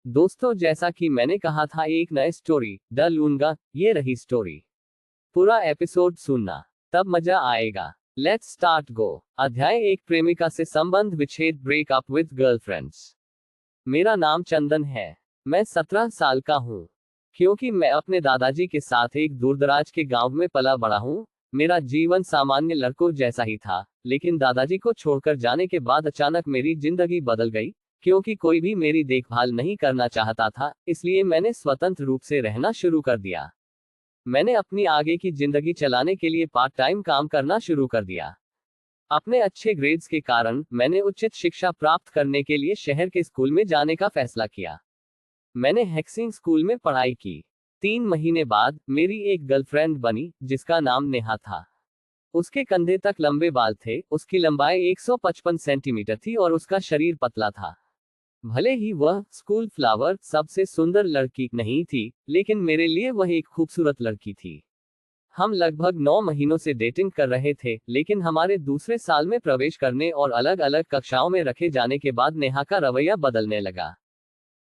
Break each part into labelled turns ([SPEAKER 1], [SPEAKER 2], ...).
[SPEAKER 1] दोस्तों, जैसा कि मैंने कहा था एक नए स्टोरी डालूंगा, ये रही स्टोरी। पूरा एपिसोड सुनना, तब मजा आएगा। लेट्स स्टार्ट गो। अध्याय एक, प्रेमिका से संबंध विच्छेद, ब्रेकअप विद गर्लफ्रेंड्स। मेरा नाम चंदन है। मैं 17 साल का हूँ। क्योंकि मैं अपने दादाजी के साथ एक दूरदराज के गांव में पला बड़ा हूँ, मेरा जीवन सामान्य लड़कों जैसा ही था। लेकिन दादाजी को छोड़कर जाने के बाद अचानक मेरी जिंदगी बदल गई। क्योंकि कोई भी मेरी देखभाल नहीं करना चाहता था, इसलिए मैंने स्वतंत्र रूप से रहना शुरू कर दिया। मैंने अपनी आगे की जिंदगी चलाने के लिए पार्ट टाइम काम करना शुरू कर दिया। अपने अच्छे ग्रेड्स के कारण मैंने उचित शिक्षा प्राप्त करने के लिए शहर के स्कूल में जाने का फैसला किया। मैंने हेक्सिंग स्कूल में पढ़ाई की। 3 महीने बाद मेरी एक गर्लफ्रेंड बनी, जिसका नाम नेहा था। उसके कंधे तक लंबे बाल थे, उसकी लंबाई 155 सेंटीमीटर थी और उसका शरीर पतला था। भले ही वह स्कूल फ्लावर सबसे सुंदर लड़की नहीं थी, लेकिन मेरे लिए वह एक खूबसूरत लड़की थी। हम लगभग 9 महीनों से डेटिंग कर रहे थे, लेकिन हमारे दूसरे साल में प्रवेश करने और अलग अलग कक्षाओं में रखे जाने के बाद नेहा का रवैया बदलने लगा।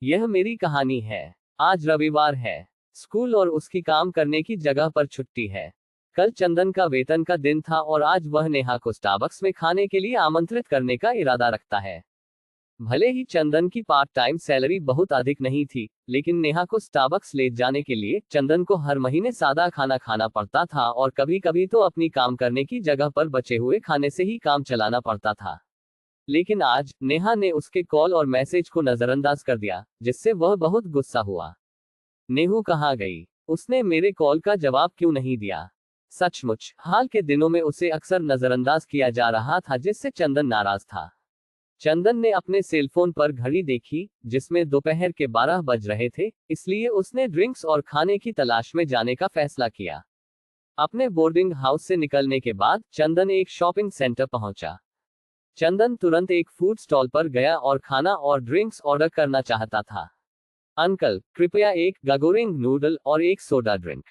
[SPEAKER 1] यह मेरी कहानी है। आज रविवार है। स्कूल और उसकी काम करने की जगह पर छुट्टी है। कल चंदन का वेतन का दिन था और आज वह नेहा को स्टारबक्स में खाने के लिए आमंत्रित करने का इरादा रखता है। भले ही चंदन की पार्ट टाइम सैलरी बहुत अधिक नहीं थी, लेकिन नेहा को स्टारबक्स ले जाने के लिए चंदन को हर महीने सादा खाना खाना पड़ता था और कभी कभी तो अपनी काम करने की जगह पर बचे हुए खाने से ही काम चलाना पड़ता था। लेकिन आज नेहा ने उसके कॉल और मैसेज को नजरअंदाज कर दिया, जिससे वह बहुत गुस्सा हुआ। नेहू कहाँ गई? उसने मेरे कॉल का जवाब क्यों नहीं दिया? सचमुच हाल के दिनों में उसे अक्सर नजरअंदाज किया जा रहा था, जिससे चंदन नाराज था। चंदन ने अपने सेलफोन पर घड़ी देखी, जिसमें दोपहर के 12 बज रहे थे, इसलिए उसने ड्रिंक्स और खाने की तलाश में जाने का फैसला किया। अपने बोर्डिंग हाउस से निकलने के बाद चंदन एक शॉपिंग सेंटर पहुंचा। चंदन तुरंत एक फूड स्टॉल पर गया और खाना और ड्रिंक्स ऑर्डर करना चाहता था। अंकल, कृपया एक गागोरिंग नूडल और एक सोडा ड्रिंक।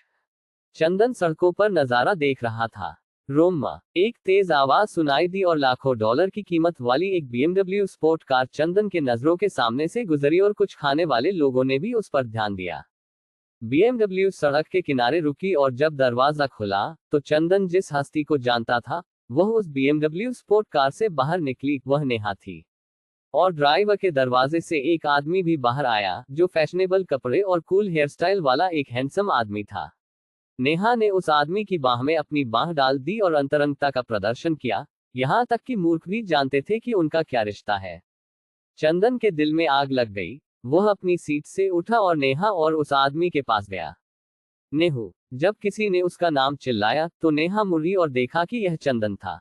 [SPEAKER 1] चंदन सड़कों पर नजारा देख रहा था। रोमा, एक तेज आवाज सुनाई दी और लाखों डॉलर की कीमत वाली एक BMW स्पोर्ट कार चंदन के नजरों के सामने से गुजरी और कुछ खाने वाले लोगों ने भी उस पर ध्यान दिया। BMW सड़क के किनारे रुकी और जब दरवाजा खुला, तो चंदन जिस हस्ती को जानता था, वह उस BMW स्पोर्ट कार से बाहर निकली। वह नेहा थी। और ड्राइवर के दरवाजे से एक आदमी भी बाहर आया, जो फैशनेबल कपड़े और कूल हेयरस्टाइल वाला एक हैंडसम आदमी था। नेहा ने उस आदमी की बाह में अपनी बाह डाल दी और अंतरंगता का प्रदर्शन किया। यहां तक कि मूर्ख भी जानते थे कि उनका क्या रिश्ता है। चंदन के दिल में आग लग गई। वह अपनी सीट से उठा और नेहा और उस आदमी के पास गया। नेहू। जब किसी ने उसका नाम चिल्लाया, तो नेहा मुड़ी और देखा कि यह चंदन था।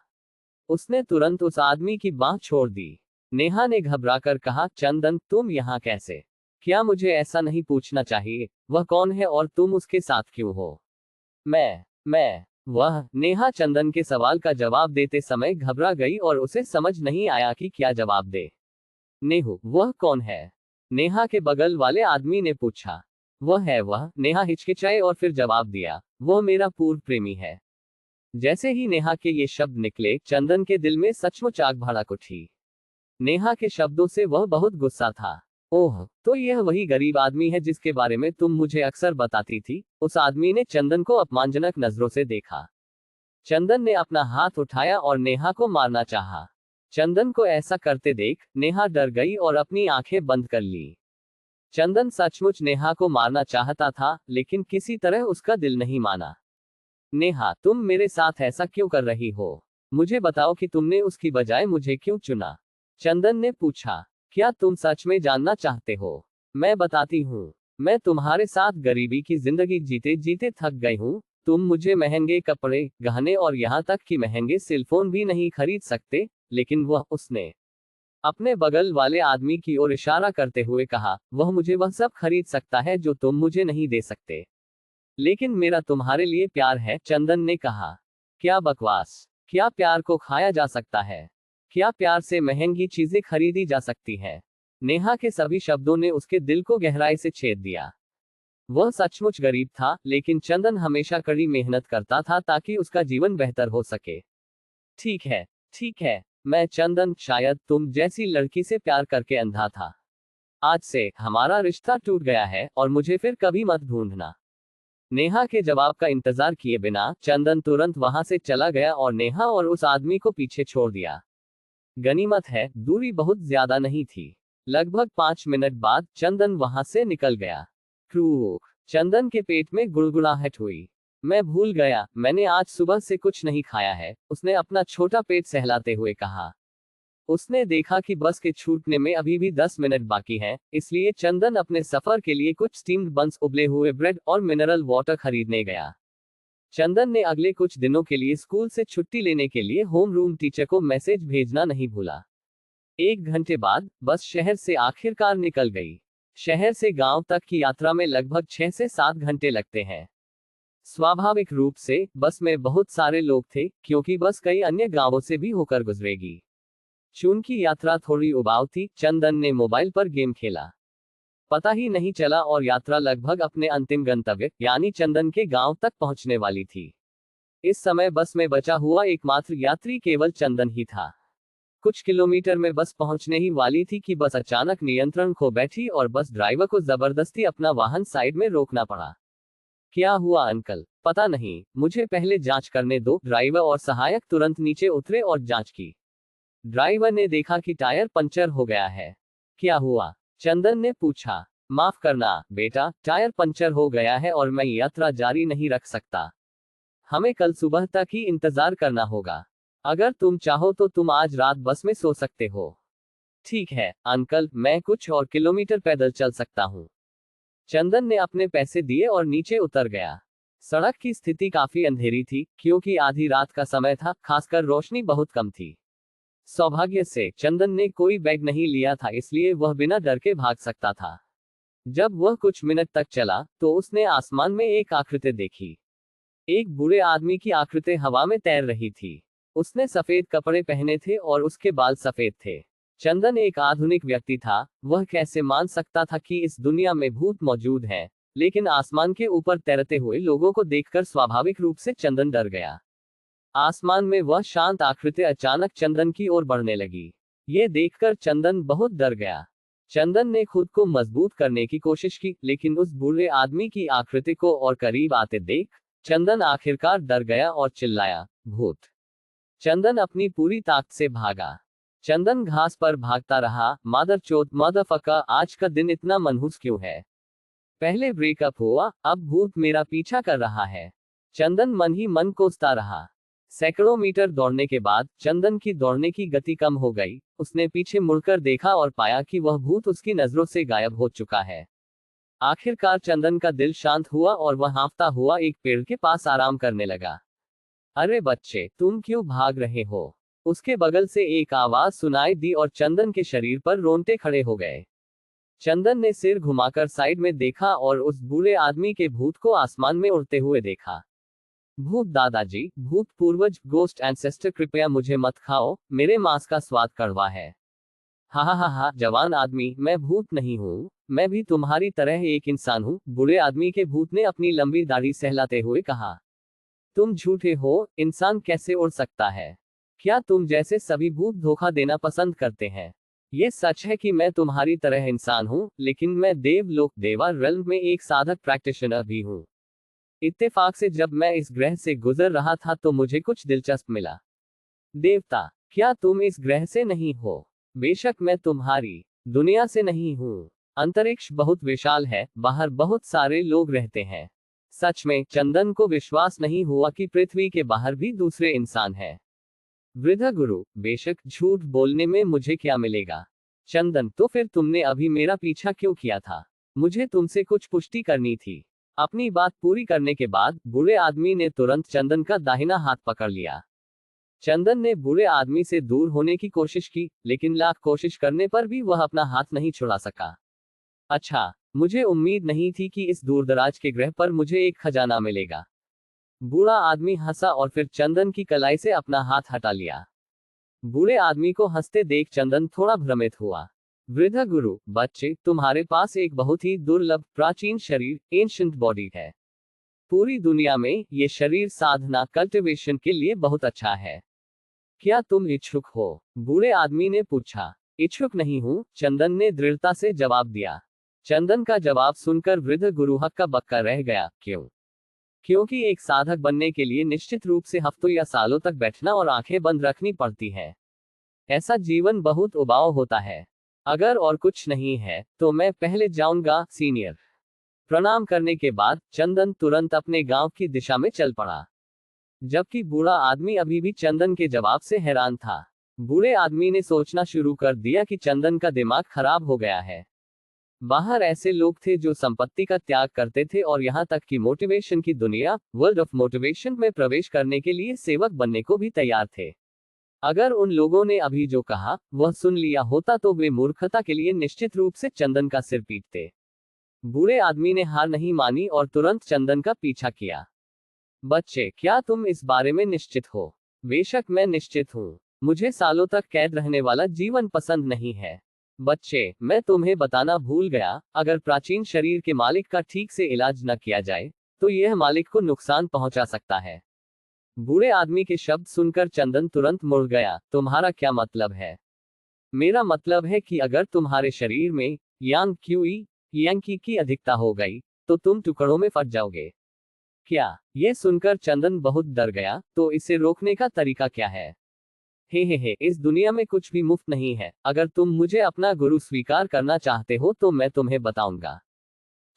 [SPEAKER 1] उसने तुरंत उस आदमी की बाह छोड़ दी। नेहा ने घबराकर कहा, चंदन, तुम यहाँ कैसे? क्या मुझे ऐसा नहीं पूछना चाहिए? वह कौन है और तुम उसके साथ क्यों हो? वह नेहा चंदन के सवाल का जवाब देते समय घबरा गई और उसे समझ नहीं आया कि क्या जवाब दे। नेहू, वह कौन है? नेहा के बगल वाले आदमी ने पूछा। वह नेहा हिचकिचाई और फिर जवाब दिया, वह मेरा पूर्व प्रेमी है। जैसे ही नेहा के ये शब्द निकले, चंदन के दिल में सचमुच आग भड़क उठी। नेहा के शब्दों से वह बहुत गुस्सा था। ओह, तो यह वही गरीब आदमी है जिसके बारे में तुम मुझे अक्सर बताती थी। उस आदमी ने चंदन को अपमानजनक नजरों से देखा। चंदन ने अपना हाथ उठाया और नेहा को मारना चाहा। चंदन को ऐसा करते देख नेहा डर गई और अपनी आंखें बंद कर ली। चंदन सचमुच नेहा को मारना चाहता था, लेकिन किसी तरह उसका दिल नहीं माना। नेहा, तुम मेरे साथ ऐसा क्यों कर रही हो? मुझे बताओ कि तुमने उसकी बजाय मुझे क्यों चुना? चंदन ने पूछा। क्या तुम सच में जानना चाहते हो? मैं बताती हूँ। मैं तुम्हारे साथ गरीबी की जिंदगी जीते जीते थक गई हूँ। तुम मुझे महंगे कपड़े, गहने और यहाँ तक कि महंगे सेलफोन भी नहीं खरीद सकते, लेकिन उसने अपने बगल वाले आदमी की ओर इशारा करते हुए कहा, वह मुझे वह सब खरीद सकता है जो तुम मुझे नहीं दे सकते। लेकिन मेरा तुम्हारे लिए प्यार है, चंदन ने कहा। क्या बकवास! क्या प्यार को खाया जा सकता है? क्या प्यार से महंगी चीजें खरीदी जा सकती है? नेहा के सभी शब्दों ने उसके दिल को गहराई से छेद दिया। वह सचमुच गरीब था, लेकिन चंदन हमेशा कड़ी मेहनत करता था ताकि उसका जीवन बेहतर हो सके। ठीक है, ठीक है, मैं चंदन, शायद तुम जैसी लड़की से प्यार करके अंधा था। आज से हमारा रिश्ता टूट गया है और मुझे फिर कभी मत ढूंढना। नेहा के जवाब का इंतजार किए बिना चंदन तुरंत वहां से चला गया और नेहा और उस आदमी को पीछे छोड़ दिया। गनीमत है दूरी बहुत ज्यादा नहीं थी। लगभग 5 मिनट बाद चंदन वहां से निकल गया। क्रू चंदन के पेट में गुड़गुड़ाहट हुई। मैं भूल गया, मैंने आज सुबह से कुछ नहीं खाया है, उसने अपना छोटा पेट सहलाते हुए कहा। उसने देखा कि बस के छूटने में अभी भी 10 मिनट बाकी हैं, इसलिए चंदन अपने सफर के लिए कुछ स्टीम्ड बंस, उबले हुए ब्रेड और मिनरल वाटर खरीदने गया। चंदन ने अगले कुछ दिनों के लिए स्कूल से छुट्टी लेने के लिए होम रूम टीचर को मैसेज भेजना नहीं भूला। 1 घंटे बाद बस शहर से आखिरकार निकल गई। शहर से गांव तक की यात्रा में लगभग 6 से 7 घंटे लगते हैं। स्वाभाविक रूप से बस में बहुत सारे लोग थे, क्योंकि बस कई अन्य गांवों से भी होकर गुजरेगी। चूंकि यात्रा थोड़ी उबाऊ थी, चंदन ने मोबाइल पर गेम खेला। पता ही नहीं चला और यात्रा लगभग अपने अंतिम गंतव्य यानी चंदन के गांव तक पहुंचने वाली थी। इस समय बस में बचा हुआ एकमात्र यात्री केवल चंदन ही था। कुछ किलोमीटर में बस पहुंचने ही वाली थी कि बस अचानक नियंत्रण खो बैठी और बस ड्राइवर को जबरदस्ती अपना वाहन साइड में रोकना पड़ा। क्या हुआ अंकल? पता नहीं, मुझे पहले जांच करने दो। ड्राइवर और सहायक तुरंत नीचे उतरे और जांच की। ड्राइवर ने देखा कि टायर पंचर हो गया है। क्या हुआ? चंदन ने पूछा। माफ करना बेटा, टायर पंचर हो गया है और मैं यात्रा जारी नहीं रख सकता। हमें कल सुबह तक ही इंतजार करना होगा। अगर तुम चाहो तो तुम आज रात बस में सो सकते हो। ठीक है अंकल, मैं कुछ और किलोमीटर पैदल चल सकता हूँ। चंदन ने अपने पैसे दिए और नीचे उतर गया। सड़क की स्थिति काफी अंधेरी थी, क्योंकि आधी रात का समय था, खासकर रोशनी बहुत कम थी। सौभाग्य से चंदन ने कोई बैग नहीं लिया था, इसलिए वह बिना डर के भाग सकता था। जब वह कुछ मिनट तक चला तो उसने आसमान में एक आकृति देखी। एक बूढ़े आदमी की आकृति हवा में तैर रही थी। उसने सफेद कपड़े पहने थे और उसके बाल सफेद थे। चंदन एक आधुनिक व्यक्ति था, वह कैसे मान सकता था कि इस दुनिया में भूत मौजूद है, लेकिन आसमान के ऊपर तैरते हुए लोगों को देखकर स्वाभाविक रूप से चंदन डर गया। आसमान में वह शांत आकृति अचानक चंदन की ओर बढ़ने लगी। ये देखकर चंदन बहुत डर गया। चंदन ने खुद को मजबूत करने की कोशिश की, लेकिन उस बूढ़े आदमी की आकृति को और करीब आते देख चंदन आखिरकार डर गया और चिल्लाया, भूत। चंदन अपनी पूरी ताकत से भागा। चंदन घास पर भागता रहा। मादरचोद, मदरफका, आज का दिन इतना मनहूस क्यों है? पहले ब्रेकअप हुआ, अब भूत मेरा पीछा कर रहा है। चंदन मन ही मन कोसता रहा। सैकड़ों मीटर दौड़ने के बाद चंदन की दौड़ने की गति कम हो गई। उसने पीछे मुड़कर देखा और पाया कि वह भूत उसकी नजरों से गायब हो चुका है। आखिरकार चंदन का दिल शांत हुआ और वह हाँफता हुआ एक पेड़ के पास आराम करने लगा। अरे बच्चे, तुम क्यों भाग रहे हो? उसके बगल से एक आवाज सुनाई दी और चंदन के शरीर पर रोंगटे खड़े हो गए। चंदन ने सिर घुमाकर साइड में देखा और उस बूढ़े आदमी के भूत को आसमान में उड़ते हुए देखा। भूत दादाजी, भूत पूर्वज, गोस्ट एंसेस्टर, कृपया मुझे मत खाओ, मेरे मांस का स्वाद कड़वा है। हा हा हा हा, जवान आदमी, मैं भूत नहीं हूँ, मैं भी तुम्हारी तरह एक इंसान हूँ। बूढ़े आदमी के भूत ने अपनी लंबी दाढ़ी सहलाते हुए कहा। तुम झूठे हो, इंसान कैसे उड़ सकता है? क्या तुम जैसे सभी भूत धोखा देना पसंद करते हैं? ये सच है कि मैं तुम्हारी तरह इंसान हूँ, लेकिन मैं देवलोक देवा रेल्म में एक साधक प्रैक्टिशनर भी हूँ। इत्तेफाक से जब मैं इस ग्रह से गुजर रहा था तो मुझे कुछ दिलचस्प मिला। देवता, क्या तुम इस ग्रह से नहीं हो? बेशक मैं तुम्हारी दुनिया से नहीं हूँ। अंतरिक्ष बहुत विशाल है, बाहर बहुत सारे लोग रहते हैं। सच में चंदन को विश्वास नहीं हुआ कि पृथ्वी के बाहर भी दूसरे इंसान हैं। वृद्ध गुरु, बेशक झूठ बोलने में मुझे क्या मिलेगा? चंदन, तो फिर तुमने अभी मेरा पीछा क्यों किया था? मुझे तुमसे कुछ पुष्टि करनी थी। अपनी बात पूरी करने के बाद बूढ़े आदमी ने तुरंत चंदन का दाहिना हाथ पकड़ लिया। चंदन ने बूढ़े आदमी से दूर होने की कोशिश की, लेकिन लाख कोशिश करने पर भी वह अपना हाथ नहीं छुड़ा सका। अच्छा, मुझे उम्मीद नहीं थी कि इस दूरदराज के ग्रह पर मुझे एक खजाना मिलेगा। बूढ़ा आदमी हंसा और फिर चंदन की कलाई से अपना हाथ हटा लिया। बूढ़े आदमी को हंसते देख चंदन थोड़ा भ्रमित हुआ। वृद्ध गुरु, बच्चे, तुम्हारे पास एक बहुत ही दुर्लभ प्राचीन शरीर, एंशिएंट बॉडी है। पूरी दुनिया में ये शरीर साधना कल्टिवेशन के लिए बहुत अच्छा है। क्या तुम इच्छुक हो? बूढ़े आदमी ने पूछा। इच्छुक नहीं हूं, चंदन ने दृढ़ता से जवाब दिया। चंदन का जवाब सुनकर वृद्ध गुरु हक्का बक्का रह गया। क्यों? क्योंकि एक साधक बनने के लिए निश्चित रूप से हफ्तों या सालों तक बैठना और आंखें बंद रखनी पड़ती है। ऐसा जीवन बहुत उबाऊ होता है। अगर और कुछ नहीं है तो मैं पहले जाऊंगा, सीनियर। प्रणाम करने के बाद चंदन तुरंत अपने गांव की दिशा में चल पड़ा, जबकि बूढ़ा आदमी अभी भी चंदन के जवाब से हैरान था। बूढ़े आदमी ने सोचना शुरू कर दिया कि चंदन का दिमाग खराब हो गया है। बाहर ऐसे लोग थे जो संपत्ति का त्याग करते थे और यहाँ तक कि मोटिवेशन की दुनिया, वर्ल्ड ऑफ मोटिवेशन में प्रवेश करने के लिए सेवक बनने को भी तैयार थे। अगर उन लोगों ने अभी जो कहा वह सुन लिया होता तो वे मूर्खता के लिए निश्चित रूप से चंदन का सिर पीटते। बूढ़े आदमी ने हार नहीं मानी और तुरंत चंदन का पीछा किया। बच्चे, क्या तुम इस बारे में निश्चित हो? बेशक मैं निश्चित हूँ। मुझे सालों तक कैद रहने वाला जीवन पसंद नहीं है। बच्चे, मैं तुम्हें बताना भूल गया, अगर प्राचीन शरीर के मालिक का ठीक से इलाज न किया जाए तो यह मालिक को नुकसान पहुंचा सकता है। बूढ़े आदमी के शब्द सुनकर चंदन तुरंत मुड़ गया। तुम्हारा क्या मतलब है? मेरा मतलब है कि अगर तुम्हारे शरीर में यांग क्यूई यांकी की अधिकता हो गई तो तुम टुकड़ों में फट जाओगे। क्या? ये सुनकर चंदन बहुत डर गया। तो इसे रोकने का तरीका क्या है? हे, इस दुनिया में कुछ भी मुफ्त नहीं है। अगर तुम मुझे अपना गुरु स्वीकार करना चाहते हो तो मैं तुम्हें बताऊंगा।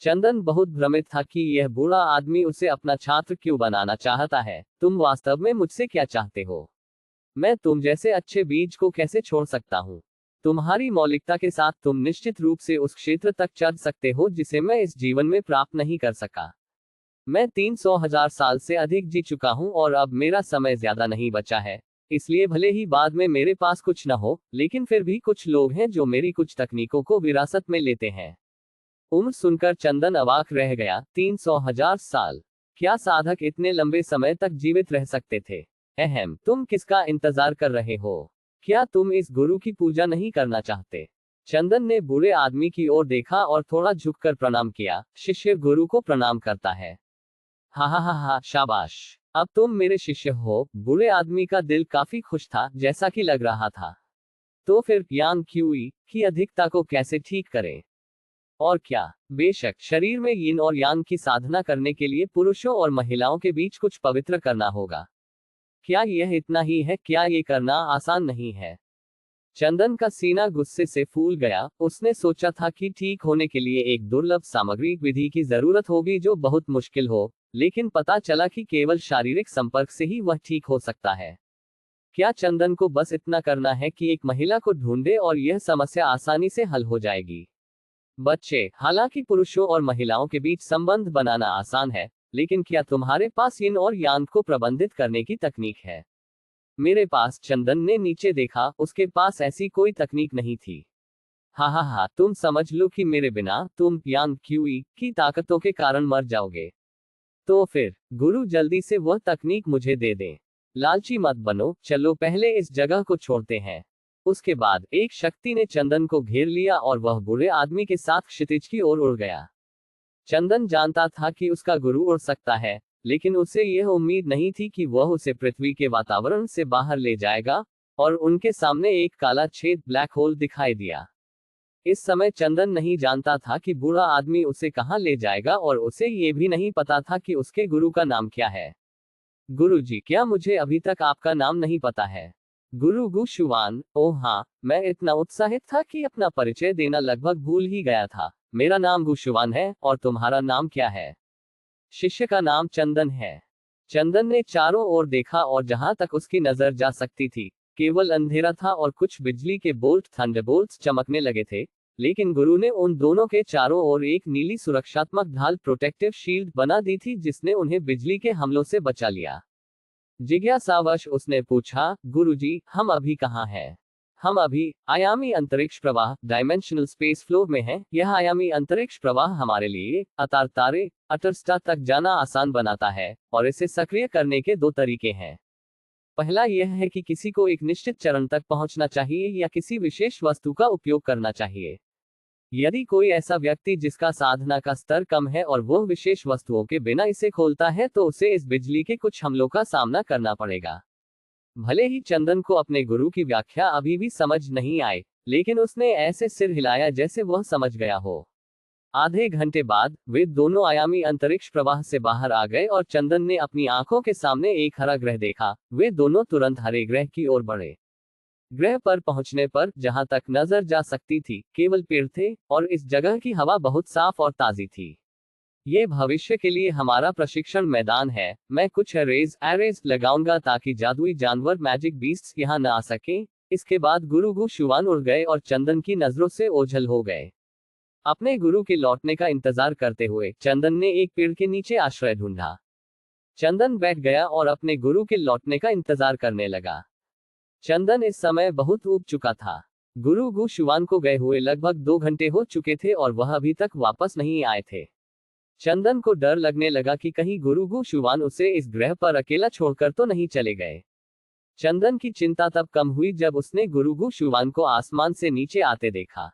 [SPEAKER 1] चंदन बहुत भ्रमित था कि यह बूढ़ा आदमी उसे अपना छात्र क्यों बनाना चाहता है। तुम वास्तव में मुझसे क्या चाहते हो? मैं तुम जैसे अच्छे बीज को कैसे छोड़ सकता हूँ? तुम्हारी मौलिकता के साथ तुम निश्चित रूप से उस क्षेत्र तक चढ़ सकते हो जिसे मैं इस जीवन में प्राप्त नहीं कर सका। मैं 300,000 साल से अधिक जी चुका हूं और अब मेरा समय ज्यादा नहीं बचा है। इसलिए भले ही बाद में मेरे पास कुछ न हो, लेकिन फिर भी कुछ लोग हैं जो मेरी कुछ तकनीकों को विरासत में लेते हैं। उम्र सुनकर चंदन अवाक रह गया। 300,000 साल? क्या साधक इतने लंबे समय तक जीवित रह सकते थे? तुम किसका इंतजार कर रहे हो? क्या तुम इस गुरु की पूजा नहीं करना चाहते? चंदन ने बूढ़े आदमी की ओर देखा और थोड़ा झुककर प्रणाम किया। शिष्य गुरु को प्रणाम करता है। हा, शाबाश, अब तुम मेरे शिष्य हो। बूढ़े आदमी का दिल काफी खुश था, जैसा कि लग रहा था। तो फिर यांग क्यूई की अधिकता को कैसे ठीक करें? और क्या? बेशक, शरीर में यिन और यांग की साधना करने के लिए पुरुषों और महिलाओं के बीच कुछ पवित्र करना होगा। क्या यह इतना ही है? क्या ये करना आसान नहीं है? चंदन का सीना गुस्से से फूल गया। उसने सोचा था कि ठीक होने के लिए एक दुर्लभ सामग्री विधि की जरूरत होगी जो बहुत मुश्किल हो, लेकिन पता चला कि केवल शारीरिक संपर्क से ही वह ठीक हो सकता है। क्या चंदन को बस इतना करना है कि एक महिला को ढूंढे और यह समस्या आसानी से हल हो जाएगी? बच्चे, हालांकि पुरुषों और महिलाओं के बीच संबंध बनाना आसान है, लेकिन क्या तुम्हारे पास यिन और यांग को प्रबंधित करने की तकनीक है? मेरे पास। चंदन ने नीचे देखा। उसके पास ऐसी कोई तकनीक नहीं थी। हा, तुम समझ लो कि मेरे बिना तुम यांग क्यूई की ताकतों के कारण मर जाओगे। तो फिर गुरु जल्दी से वह तकनीक मुझे दे दें। लालची मत बनो, चलो पहले इस जगह को छोड़ते हैं। उसके बाद एक शक्ति ने चंदन को घेर लिया और वह बूढ़े आदमी के साथ क्षितिज की ओर उड़ गया। चंदन जानता था कि उसका गुरु उड़ सकता है, लेकिन उसे यह उम्मीद नहीं थी कि वह उसे पृथ्वी के वातावरण से बाहर ले जाएगा। और उनके सामने एक काला छेद, ब्लैक होल दिखाई दिया। इस समय चंदन नहीं जानता था कि बूढ़ा आदमी उसे कहां ले जाएगा और उसे ये भी नहीं पता था कि उसके गुरु का नाम क्या है। गुरुजी, क्या मुझे अभी तक आपका नाम नहीं पता है? गुरु गु शुवान। ओह हाँ, मैं इतना उत्साहित था कि अपना परिचय देना लगभग भूल ही गया था। मेरा नाम गु शुवान है, और तुम्हारा नाम क्या है? शिष्य का नाम चंदन है। चंदन ने चारों ओर देखा और जहां तक उसकी नजर जा सकती थी केवल अंधेरा था और कुछ बिजली के बोल्ट, थंडरबोल्ट्स चमकने लगे थे। लेकिन गुरु ने उन दोनों के चारों ओर एक नीली सुरक्षात्मक ढाल, प्रोटेक्टिव शील्ड बना दी थी जिसने उन्हें बिजली के हमलों से बचा लिया। जिज्ञासावश उसने पूछा, गुरुजी, हम अभी कहाँ हैं? हम अभी आयामी अंतरिक्ष प्रवाह, डायमेंशनल स्पेस फ्लो में हैं। यह आयामी अंतरिक्ष प्रवाह हमारे लिए अतार तारे, अटरस्टा तक जाना आसान बनाता है, और इसे सक्रिय करने के दो तरीके हैं। पहला यह है कि किसी को एक निश्चित चरण तक पहुंचना चाहिए या किसी विशेष वस्तु का उपयोग करना चाहिए। यदि कोई ऐसा व्यक्ति जिसका साधना का स्तर कम है और वह विशेष वस्तुओं के बिना इसे खोलता है तो उसे इस बिजली के कुछ हमलों का सामना करना पड़ेगा। भले ही चंदन को अपने गुरु की व्याख्या अभी भी समझ नहीं आए, लेकिन उसने ऐसे सिर हिलाया जैसे वह समझ गया हो। आधे घंटे बाद वे दोनों आयामी अंतरिक्ष प्रवाह से बाहर आ गए और चंदन ने अपनी आंखों के सामने एक हरा ग्रह देखा। वे दोनों तुरंत हरे ग्रह की ओर बढ़े। ग्रह पर पहुंचने पर जहां तक नजर जा सकती थी केवल पेड़ थे और इस जगह की हवा बहुत साफ और ताजी थी। ये भविष्य के लिए हमारा प्रशिक्षण मैदान है। मैं कुछ एरेज लगाऊंगा ताकि जादुई जानवर मैजिक बीस्ट्स यहाँ न आ सके। इसके बाद गुरु गु शुआन उड़ गए और चंदन की नजरों से ओझल हो गए। अपने गुरु के लौटने का इंतजार करते हुए चंदन ने एक पेड़ के नीचे आश्रय ढूंढा। चंदन बैठ गया और अपने गुरु के लौटने का इंतजार करने लगा। चंदन इस समय बहुत ऊब चुका था। गुरु गु शुआन को गए हुए लगभग 2 घंटे हो चुके थे और वह अभी तक वापस नहीं आए थे। चंदन को डर लगने लगा कि कहीं गुरु गु शुआन उसे इस ग्रह पर अकेला छोड़कर तो नहीं चले गए। चंदन की चिंता तब कम हुई जब उसने गुरु गु शुआन को आसमान से नीचे आते देखा।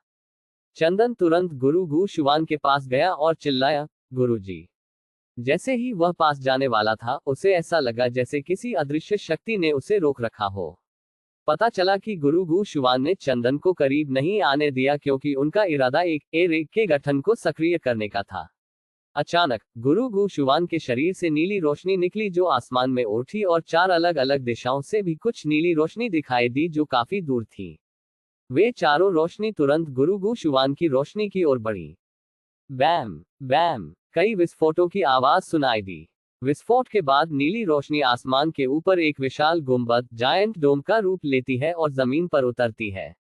[SPEAKER 1] चंदन तुरंत गुरु गु शुआन के पास गया और चिल्लाया, गुरुजी। जैसे ही वह पास जाने वाला था उसे ऐसा लगा जैसे किसी अदृश्य शक्ति ने उसे रोक रखा हो। पता चला कि गुरु गु शुआन ने चंदन को करीब नहीं आने दिया क्योंकि उनका इरादा एक एरे के गठन को सक्रिय करने का था। अचानक गुरु गु शुआन के शरीर से नीली रोशनी निकली जो आसमान में उठी और 4 अलग अलग दिशाओं से भी कुछ नीली रोशनी दिखाई दी जो काफी दूर थी। वे चारों रोशनी तुरंत गुरु गु शुआन की रोशनी की ओर बढ़ी। बैम बैम कई विस्फोटों की आवाज सुनाई दी। विस्फोट के बाद नीली रोशनी आसमान के ऊपर एक विशाल गुंबद जायंट डोम का रूप लेती है और जमीन पर उतरती है।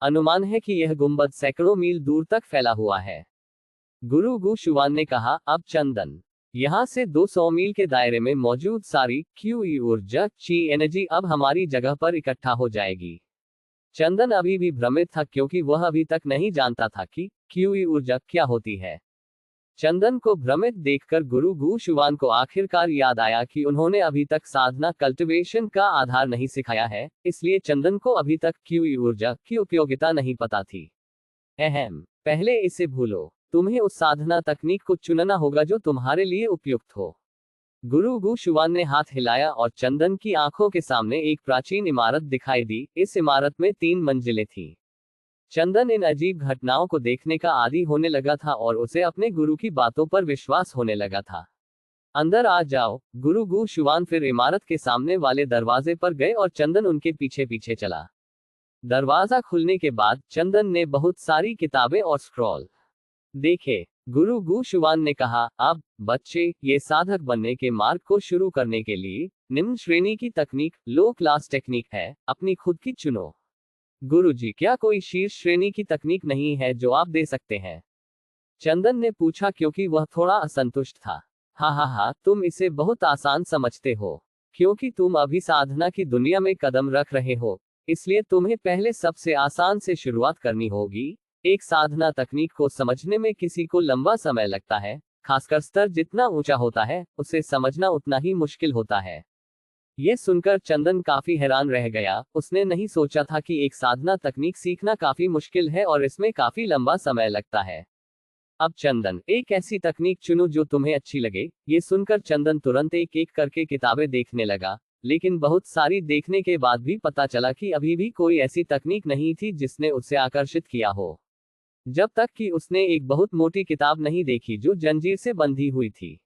[SPEAKER 1] अनुमान है कि यह गुंबद सैकड़ों मील दूर तक फैला हुआ है। गुरु गु शुआन ने कहा, अब चंदन, यहां से 200 मील के दायरे में मौजूद सारी क्यूई ऊर्जा ची एनर्जी अब हमारी जगह पर इकट्ठा हो जाएगी। चंदन अभी भी भ्रमित था क्योंकि वह अभी तक नहीं जानता था कि क्यूई ऊर्जा क्या होती है। चंदन को भ्रमित देखकर गुरु गु शुआन को आखिरकार याद आया कि उन्होंने अभी तक साधना कल्टीवेशन का आधार नहीं सिखाया है, इसलिए चंदन को अभी तक क्यूई ऊर्जा की उपयोगिता नहीं पता थी। पहले इसे भूलो। तुम्हें उस साधना तकनीक को चुनना होगा जो तुम्हारे लिए उपयुक्त हो। गुरु गु शुआन ने हाथ हिलाया और चंदन की आंखों के सामने एक प्राचीन इमारत दिखाई दी। इस इमारत में 3 मंजिलें थीं। चंदन इन अजीब घटनाओं को देखने का आदी होने लगा था और उसे अपने गुरु की बातों पर विश्वास होने लगा था। अंदर आ जाओ। गुरु गु शुआन फिर इमारत के सामने वाले दरवाजे पर गए और चंदन उनके पीछे पीछे चला। दरवाजा खुलने के बाद चंदन ने बहुत सारी किताबें और स्क्रॉल देखे। गुरु गु शुआन ने कहा, अब बच्चे, ये साधक बनने के मार्ग को शुरू करने के लिए निम्न श्रेणी की तकनीक, लो क्लास टेक्निक है, अपनी खुद की चुनो। गुरुजी, क्या कोई शीर्ष श्रेणी की तकनीक नहीं है जो आप दे सकते हैं? चंदन ने पूछा क्योंकि वह थोड़ा असंतुष्ट था। हाँ, तुम इसे बहुत आसान समझते हो क्योंकि तुम अभी साधना की दुनिया में कदम रख रहे हो, इसलिए तुम्हें पहले सबसे आसान से शुरुआत करनी होगी। एक साधना तकनीक को समझने में किसी को लंबा समय लगता है, खासकर स्तर जितना ऊंचा होता है उसे समझना उतना ही मुश्किल होता है। ये सुनकर चंदन काफी हैरान रह गया। उसने नहीं सोचा था कि एक साधना तकनीक सीखना काफी मुश्किल है और इसमें काफी लंबा समय लगता है। अब चंदन, एक ऐसी तकनीक चुनो जो तुम्हें अच्छी लगे। ये सुनकर चंदन तुरंत एक एक करके किताबें देखने लगा, लेकिन बहुत सारी देखने के बाद भी पता चला कि अभी भी कोई ऐसी तकनीक नहीं थी जिसने उसे आकर्षित किया हो, जब तक कि उसने एक बहुत मोटी किताब नहीं देखी जो जंजीर से बंधी हुई थी।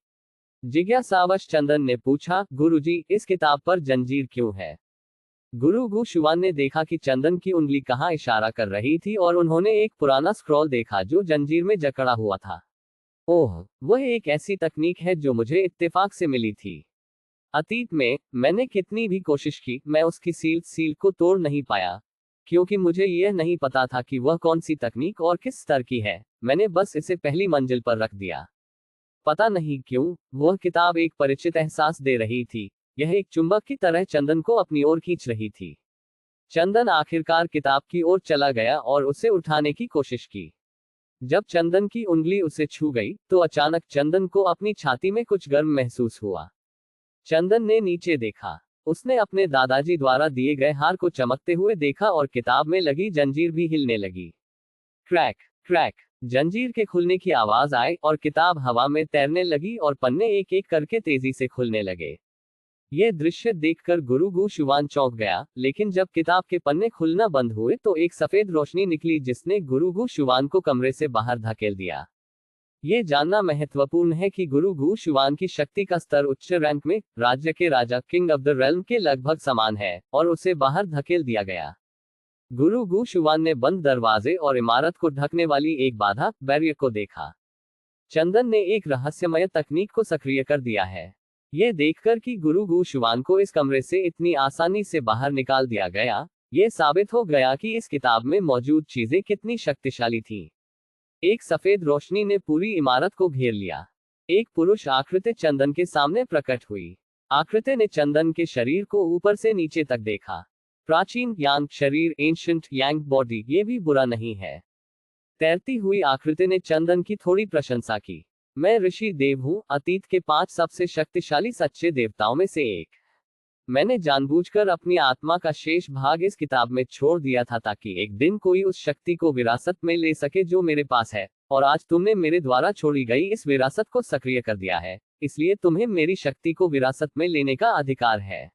[SPEAKER 1] जिज्ञासावश चंदन ने पूछा, गुरुजी, इस किताब पर जंजीर क्यों है? गुरु गु शुआन ने देखा कि चंदन की उंगली कहाँ इशारा कर रही थी और उन्होंने एक पुराना स्क्रॉल देखा जो जंजीर में जकड़ा हुआ था। ओह, वह एक ऐसी तकनीक है जो मुझे इत्तेफाक से मिली थी। अतीत में मैंने कितनी भी कोशिश की, मैं उसकी सील को तोड़ नहीं पाया, क्योंकि मुझे यह नहीं पता था कि वह कौन सी तकनीक और किस स्तर की है। मैंने बस इसे पहली मंजिल पर रख दिया। पता नहीं क्यों, वह किताब एक परिचित एहसास दे रही थी। यह एक चुंबक की तरह चंदन को अपनी ओर खींच रही थी। चंदन आखिरकार किताब की ओर चला गया और उसे उठाने की कोशिश की। जब चंदन की उंगली उसे छू गई तो अचानक चंदन को अपनी छाती में कुछ गर्म महसूस हुआ। चंदन ने नीचे देखा। उसने अपने दादाजी द्वारा दिए गए हार को चमकते हुए देखा और किताब में लगी जंजीर भी हिलने लगी। क्रैक क्रैक, जंजीर के खुलने की आवाज आई और किताब हवा में तैरने लगी और पन्ने एक एक करके तेजी से खुलने लगे। ये दृश्य देखकर गुरु गु शुवान चौंक गया, लेकिन जब किताब के पन्ने खुलना बंद हुए तो एक सफेद रोशनी निकली जिसने गुरु गु शुवान को कमरे से बाहर धकेल दिया। ये जानना महत्वपूर्ण है कि गुरु गु शुवान की शक्ति का स्तर उच्च रैंक में राज्य के राजा किंग ऑफ द रेल्म के लगभग समान है, और उसे बाहर धकेल दिया गया। गुरु गु शुवान ने बंद दरवाजे और इमारत को ढकने वाली एक बाधा बैरियर को देखा। चंदन ने एक रहस्यमय तकनीक को सक्रिय कर दिया है। ये देखकर कि गुरु गु शुवान को इस कमरे से इतनी आसानी से बाहर निकाल दिया गया, ये साबित हो गया कि इस किताब में मौजूद चीजें कितनी शक्तिशाली थीं। एक सफेद रोशनी ने पूरी इमारत को घेर लिया। एक पुरुष आकृति चंदन के सामने प्रकट हुई। आकृति ने चंदन के शरीर को ऊपर से नीचे तक देखा। प्राचीन यांग शरीर, एंशिएंट यांग बॉडी, ये भी बुरा नहीं है। तैरती हुई आकृति ने चंदन की थोड़ी प्रशंसा की। मैं ऋषि देव हूँ, अतीत के 5 सबसे शक्तिशाली सच्चे देवताओं में से एक। मैंने जानबूझकर अपनी आत्मा का शेष भाग इस किताब में छोड़ दिया था ताकि एक दिन कोई उस शक्ति को विरासत में ले सके जो मेरे पास है, और आज तुमने मेरे द्वारा छोड़ी गई इस विरासत को सक्रिय कर दिया है, इसलिए तुम्हें मेरी शक्ति को विरासत में लेने का अधिकार है।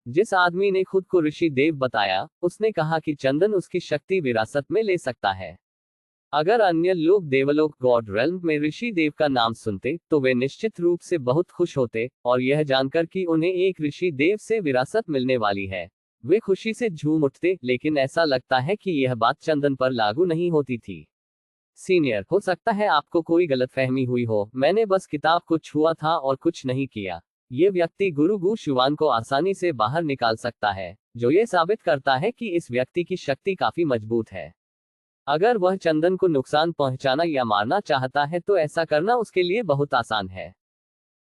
[SPEAKER 1] जिस आदमी ने खुद को ऋषि देव बताया, उसने कहा कि चंदन उसकी शक्ति विरासत में ले सकता है। अगर अन्य लोग देवलोक गॉड रेल्म में ऋषि देव का नाम सुनते तो वे निश्चित रूप से बहुत खुश होते, और यह जानकर कि उन्हें एक ऋषि देव से विरासत मिलने वाली है, वे खुशी से झूम उठते। लेकिन ऐसा लगता है कि यह बात चंदन पर लागू नहीं होती थी। सीनियर, हो सकता है आपको कोई गलतफहमी हुई हो, मैंने बस किताब को छुआ था और कुछ नहीं किया। ये व्यक्ति गुरु गु शुवान को आसानी से बाहर निकाल सकता है, जो ये साबित करता है कि इस व्यक्ति की शक्ति काफी मजबूत है। अगर वह चंदन को नुकसान पहुंचाना या मारना चाहता है तो ऐसा करना उसके लिए बहुत आसान है।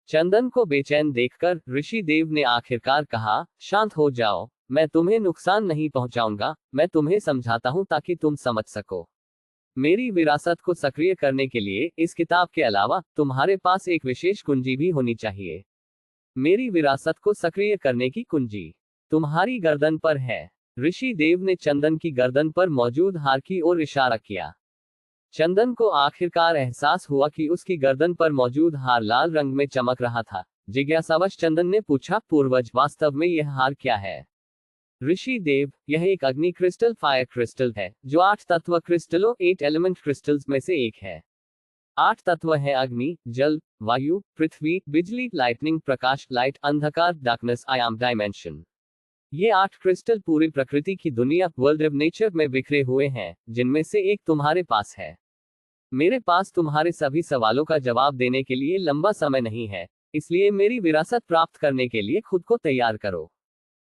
[SPEAKER 1] चंदन को बेचैन देखकर ऋषि देव ने आखिरकार कहा, शांत हो जाओ, मैं तुम्हें नुकसान नहीं पहुंचाऊंगा, मैं तुम्हें समझाता हूं ताकि तुम समझ सको। मेरी विरासत को सक्रिय करने के लिए इस किताब के अलावा तुम्हारे पास एक विशेष कुंजी भी होनी चाहिए। मेरी विरासत को सक्रिय करने की कुंजी तुम्हारी गर्दन पर है। ऋषि देव ने चंदन की गर्दन पर मौजूद हार की ओर इशारा किया। चंदन को आखिरकार एहसास हुआ कि उसकी गर्दन पर मौजूद हार लाल रंग में चमक रहा था। जिज्ञासावश चंदन ने पूछा, पूर्वज, वास्तव में यह हार क्या है? ऋषि देव, यह एक अग्नि क्रिस्टल, फायर क्रिस्टल है, जो 8 तत्व क्रिस्टलों 8 एलिमेंट क्रिस्टल्स में से एक है। 8 तत्व है अग्नि, जल, वायु, पृथ्वी, बिजली, लाइटनिंग, प्रकाश, लाइट, अंधकार, डार्कनेस, आयाम, डायमेंशन। ये 8 क्रिस्टल पूरी प्रकृति की दुनिया, वर्ल्ड ऑफ नेचर में बिखरे हुए हैं, जिनमें से एक तुम्हारे पास है। मेरे पास तुम्हारे सभी सवालों का जवाब देने के लिए लंबा समय नहीं है, इसलिए मेरी विरासत प्राप्त करने के लिए खुद को तैयार करो।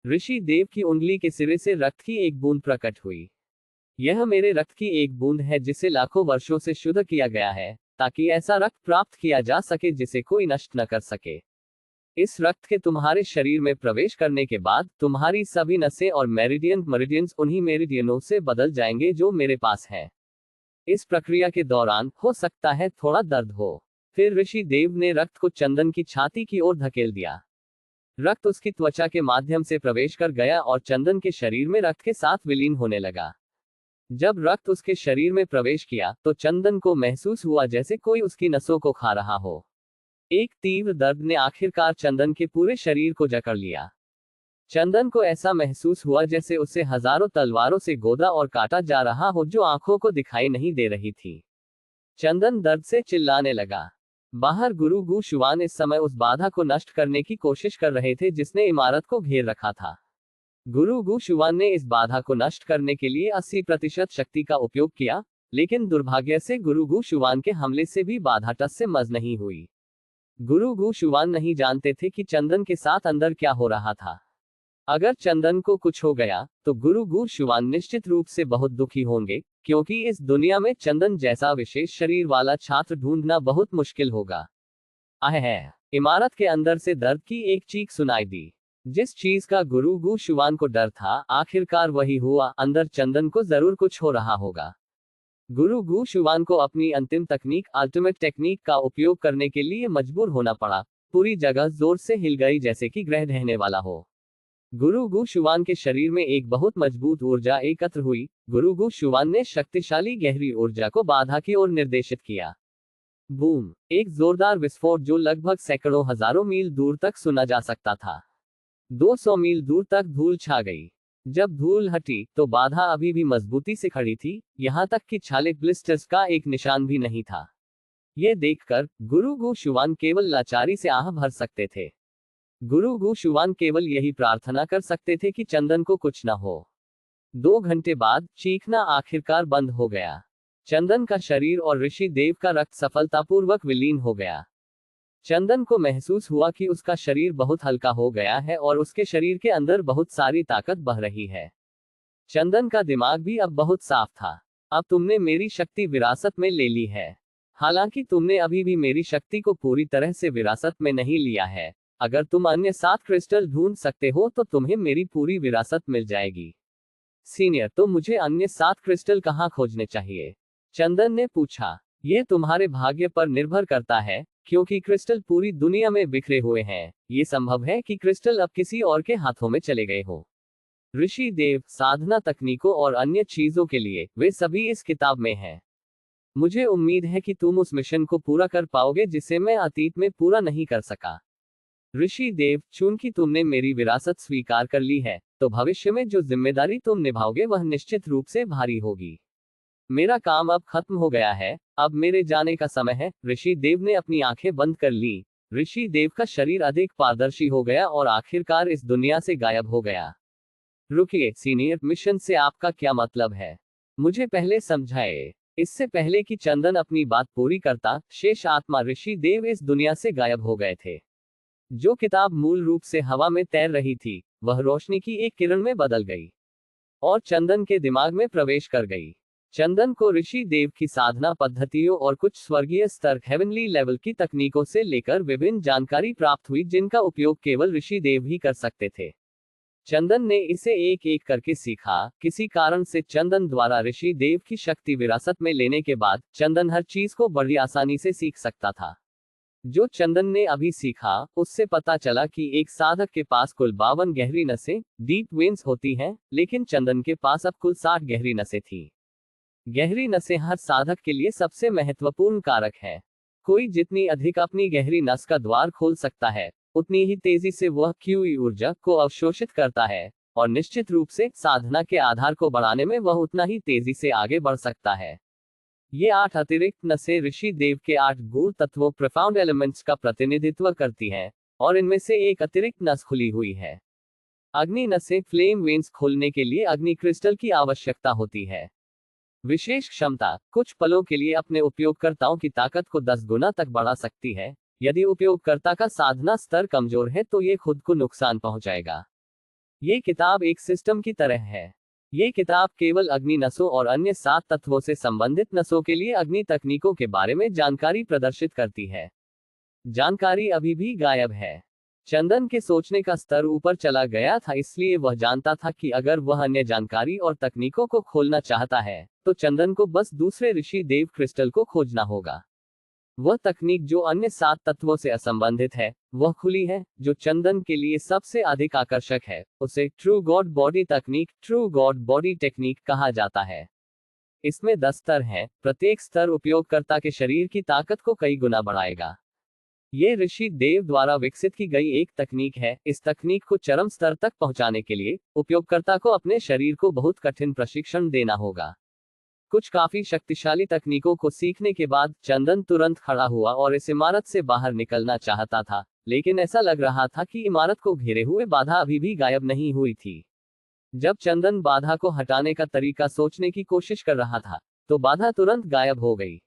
[SPEAKER 1] ऋषि देव की उंगली के सिरे से रक्त की एक बूंद प्रकट हुई। यह मेरे रक्त की एक बूंद है जिसे लाखों वर्षों से शुद्ध किया गया है, ताकि ऐसा रक्त प्राप्त किया जा सके जिसे कोई नष्ट न कर सके। इस रक्त के तुम्हारे शरीर में प्रवेश करने के बाद तुम्हारी सभी नसें और मेरिडियंस उन्हीं मेरिडियनों से बदल जाएंगे जो मेरे पास है। इस प्रक्रिया के दौरान हो सकता है थोड़ा दर्द हो। फिर ऋषि देव ने रक्त को चंदन की छाती की ओर धकेल दिया। रक्त उसकी त्वचा के माध्यम से प्रवेश कर गया और चंदन के शरीर में रक्त के साथ विलीन होने लगा। जब रक्त उसके शरीर में प्रवेश किया तो चंदन को महसूस हुआ जैसे कोई उसकी नसों को खा रहा हो। एक तीव्र दर्द ने आखिरकार चंदन के पूरे शरीर को जकड़ लिया। चंदन को ऐसा महसूस हुआ जैसे उसे हजारों तलवारों से गोदा और काटा जा रहा हो जो आंखों को दिखाई नहीं दे रही थी। चंदन दर्द से चिल्लाने लगा। बाहर गुरु गु शुवान इस समय उस बाधा को नष्ट करने की कोशिश कर रहे थे जिसने इमारत को घेर रखा था। गुरु गु शुवान ने इस बाधा को नष्ट करने के लिए 80% शक्ति का उपयोग किया, लेकिन दुर्भाग्य से गुरु गु शुवान के हमले से भी बाधा टस से मज नहीं हुई। गुरु गु शुवान नहीं जानते थे कि चंदन के साथ अंदर क्या हो रहा था। अगर चंदन को कुछ हो गया तो गुरु गु शुवान निश्चित रूप से बहुत दुखी होंगे, क्योंकि इस दुनिया में चंदन जैसा विशेष शरीर वाला छात्र ढूंढना बहुत मुश्किल होगा। इमारत के अंदर से दर्द की एक चीख सुनाई दी। जिस चीज का गुरु गु शुवान को डर था, आखिरकार वही हुआ। अंदर चंदन को जरूर कुछ हो रहा होगा। गुरु गु शुवान को अपनी अंतिम तकनीक, अल्टीमेट टेक्निक का उपयोग करने के लिए मजबूर होना पड़ा। पूरी जगह जोर से हिल गई जैसे कि ग्रह ढहने वाला हो। गुरु गु शुवान के शरीर में एक बहुत मजबूत ऊर्जा एकत्र हुई। गुरु गु शुवान ने शक्तिशाली गहरी ऊर्जा को बाधा की ओर निर्देशित किया। बूम! एक जोरदार विस्फोट जो लगभग सैकड़ों हजारों मील दूर तक सुना जा सकता था। 200 मील दूर तक धूल छा गई। जब धूल हटी तो बाधा अभी भी मजबूती से खड़ी थी, यहां तक कि छाले ब्लिस्टर्स का एक निशान भी नहीं था। ये देखकर गुरु गु शुआन केवल लाचारी से आह भर सकते थे। गुरु गु शुआन केवल यही प्रार्थना कर सकते थे कि चंदन को कुछ न हो। 2 घंटे बाद चीखना आखिरकार बंद हो गया। चंदन का शरीर और ऋषि देव का रक्त सफलतापूर्वक विलीन हो गया। चंदन को महसूस हुआ कि उसका शरीर बहुत हल्का हो गया है और उसके शरीर के अंदर बहुत सारी ताकत बह रही है। चंदन का दिमाग भी अब बहुत साफ था। अब तुमने मेरी शक्ति विरासत में ले ली है। हालांकि तुमने अभी भी मेरी शक्ति को पूरी तरह से विरासत में नहीं लिया है। अगर तुम अन्य 7 क्रिस्टल ढूंढ सकते हो तो तुम्हें मेरी पूरी विरासत मिल जाएगी। सीनियर, तो मुझे अन्य 7 क्रिस्टल कहाँ खोजने चाहिए? चंदन ने पूछा। यह तुम्हारे भाग्य पर निर्भर करता है, क्योंकि क्रिस्टल पूरी दुनिया में बिखरे हुए हैं। ये संभव है कि क्रिस्टल अब किसी और के हाथों में चले गए हो। ऋषि देव, साधना तकनीकों और अन्य चीजों के लिए वे सभी इस किताब में हैं। मुझे उम्मीद है कि तुम उस मिशन को पूरा कर पाओगे जिसे मैं अतीत में पूरा नहीं कर सका। ऋषि देव, चूंकि तुमने मेरी विरासत स्वीकार कर ली है, तो भविष्य में जो जिम्मेदारी तुम निभाओगे वह निश्चित रूप से भारी होगी। मेरा काम अब खत्म हो गया है, अब मेरे जाने का समय है। ऋषि देव ने अपनी आंखें बंद कर ली। ऋषि देव का शरीर अधिक पारदर्शी हो गया और आखिरकार इस दुनिया से गायब हो गया। रुकिए सीनियर, मिशन से आपका क्या मतलब है? मुझे पहले समझाए। इससे पहले कि चंदन अपनी बात पूरी करता, शेष आत्मा ऋषि देव इस दुनिया से गायब हो गए थे। जो किताब मूल रूप से हवा में तैर रही थी, वह रोशनी की एक किरण में बदल गई और चंदन के दिमाग में प्रवेश कर गई। चंदन को ऋषि देव की साधना पद्धतियों और कुछ स्वर्गीय स्तर हेवनली लेवल की तकनीकों से लेकर विभिन्न जानकारी प्राप्त हुई जिनका उपयोग केवल ऋषि देव ही कर सकते थे। चंदन ने इसे एक एक करके सीखा। किसी कारण से चंदन द्वारा ऋषि देव की शक्ति विरासत में लेने के बाद चंदन हर चीज को बड़ी आसानी से सीख सकता था। जो चंदन ने अभी सीखा, उससे पता चला कि एक साधक के पास कुल 52 गहरी नसें, डीप वेन्स होती हैं, लेकिन चंदन के पास अब कुल 60 गहरी नसें थी। गहरी नसें हर साधक के लिए सबसे महत्वपूर्ण कारक है। कोई जितनी अधिक अपनी गहरी नस का द्वार खोल सकता है, उतनी ही तेजी से वह क्यूई ऊर्जा को अवशोषित करता है, और निश्चित रूप से साधना के आधार को बढ़ाने में वह उतना ही तेजी से आगे बढ़ सकता है। ये 8 अतिरिक्त नसें ऋषि देव के 8 गूढ़ तत्वों प्रोफाउंड एलिमेंट्स का प्रतिनिधित्व करती हैं, और इनमें से एक अतिरिक्त नस खुली हुई है। अग्नि नसें फ्लेम वेन्स खोलने के लिए अग्नि क्रिस्टल की आवश्यकता होती है। विशेष क्षमता कुछ पलों के लिए अपने उपयोगकर्ताओं की ताकत को 10 गुना तक बढ़ा सकती है। यदि उपयोगकर्ता का साधना स्तर कमजोर है तो ये खुद को नुकसान पहुंचाएगा। ये किताब एक सिस्टम की तरह है। ये किताब केवल अग्नि नसों और अन्य 7 तत्वों से संबंधित नसों के लिए अग्नि तकनीकों के बारे में जानकारी प्रदर्शित करती है। जानकारी अभी भी गायब है। चंदन के सोचने का स्तर ऊपर चला गया था, इसलिए वह जानता था कि अगर वह अन्य जानकारी और तकनीकों को खोलना चाहता है, तो चंदन को बस दूसरे ऋषि देव क्रिस्टल को खोजना होगा। वह तकनीक जो अन्य 7 तत्वों से असंबंधित है, वह खुली है। जो चंदन के लिए सबसे अधिक आकर्षक है, उसे ट्रू गॉड बॉडी तकनीक, ट्रू गॉड बॉडी टेक्निक कहा जाता है। इसमें 10 स्तर हैं, प्रत्येक स्तर उपयोगकर्ता के शरीर की ताकत को कई गुना बढ़ाएगा। ये ऋषि देव द्वारा विकसित की गई एक तकनीक है। इस तकनीक को चरम स्तर तक पहुंचाने के लिए उपयोगकर्ता को अपने शरीर को बहुत कठिन प्रशिक्षण देना होगा। कुछ काफी शक्तिशाली तकनीकों को सीखने के बाद चंदन तुरंत खड़ा हुआ और इस इमारत से बाहर निकलना चाहता था, लेकिन ऐसा लग रहा था कि इमारत को घेरे हुए बाधा अभी भी गायब नहीं हुई थी। जब चंदन बाधा को हटाने का तरीका सोचने की कोशिश कर रहा था, तो बाधा तुरंत गायब हो गई।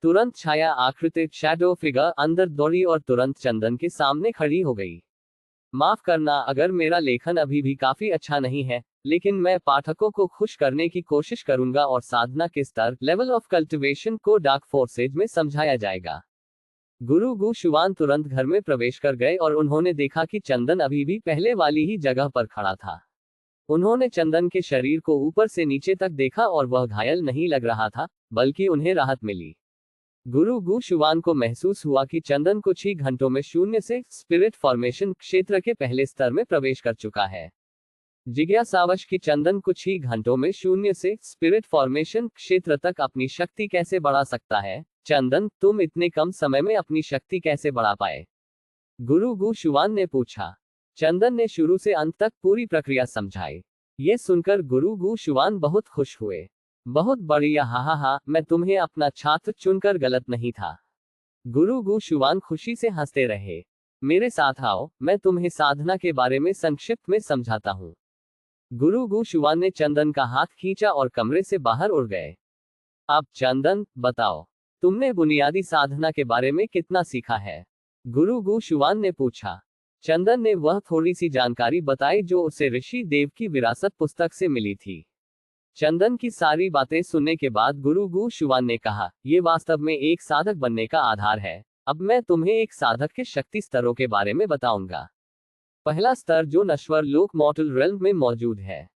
[SPEAKER 1] तुरंत छाया आकृति शैडो फिगर अंदर दौड़ी और तुरंत चंदन के सामने खड़ी हो गई। माफ करना अगर मेरा लेखन अभी भी काफी अच्छा नहीं है, लेकिन मैं पाठकों को खुश करने की कोशिश करूंगा और साधना के स्तर लेवल ऑफ कल्टिवेशन को डार्क फोर्सेज में समझाया जाएगा। गुरु गु शुआन तुरंत घर में प्रवेश कर गए और उन्होंने देखा कि चंदन अभी भी पहले वाली ही जगह पर खड़ा था। उन्होंने चंदन के शरीर को ऊपर से नीचे तक देखा और वह घायल नहीं लग रहा था, बल्कि उन्हें राहत मिली। गुरु गु शुआन को महसूस हुआ कि चंदन कुछ ही घंटों में शून्य से स्पिरिट फॉर्मेशन क्षेत्र के पहले स्तर में प्रवेश कर चुका है। जिज्ञासावश कि चंदन कुछ ही घंटों में शून्य से स्पिरिट फॉर्मेशन क्षेत्र तक अपनी शक्ति कैसे बढ़ा सकता है? चंदन, तुम इतने कम समय में अपनी शक्ति कैसे बढ़ा पाए? गुरु गु शुआन ने पूछा। चंदन ने शुरू से अंत तक पूरी प्रक्रिया समझाई। ये सुनकर गुरु गु शुआन बहुत खुश हुए। बहुत बढ़िया, हा हा हा, मैं तुम्हें अपना छात्र चुनकर गलत नहीं था। गुरु गु शुआन खुशी से हंसते रहे। मेरे साथ आओ, मैं तुम्हें साधना के बारे में संक्षिप्त में समझाता हूँ। गुरु गु शुआन ने चंदन का हाथ खींचा और कमरे से बाहर उड़ गए। अब चंदन, बताओ, तुमने बुनियादी साधना के बारे में कितना सीखा है? गुरु गु शुआन ने पूछा। चंदन ने वह थोड़ी सी जानकारी बताई जो उसे ऋषि देव की विरासत पुस्तक से मिली थी। चंदन की सारी बातें सुनने के बाद गुरु गु शुआन ने कहा, यह वास्तव में एक साधक बनने का आधार है। अब मैं तुम्हें एक साधक के शक्ति स्तरों के बारे में बताऊंगा। पहला स्तर जो नश्वर लोक मॉर्टल रेल्म में मौजूद है।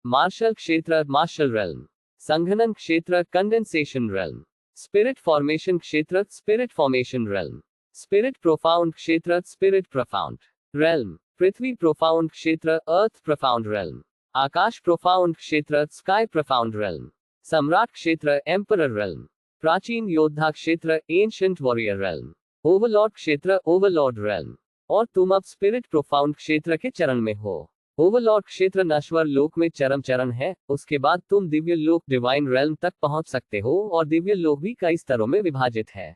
[SPEAKER 1] मार्शल क्षेत्र मार्शल रेल्म, संघनन क्षेत्र कंडेंसेशन रेल्म, स्पिरिट फॉर्मेशन क्षेत्र spirit formation realm, spirit profound क्षेत्र स्पिरिट प्रोफाउंड रेल्म, पृथ्वी प्रोफाउंड क्षेत्र अर्थ प्रोफाउंड रेल्म, आकाश प्रोफाउंड क्षेत्र स्काई प्रोफाउंड रेल्म, सम्राट क्षेत्र एम्परर रेल्म, प्राचीन योद्धा क्षेत्र एंशिएंट वॉरियर रेल्म, ओवरलॉर्ड क्षेत्र ओवरलॉर्ड रेल्म। और तुम अब स्पिरिट प्रोफाउंड क्षेत्र के चरण में हो। ओवरलॉर्ड क्षेत्र नश्वर लोक में चरम चरण है, उसके बाद तुम दिव्य लोक डिवाइन रेल्म तक पहुंच सकते हो और दिव्य लोक भी कई स्तरों में विभाजित है।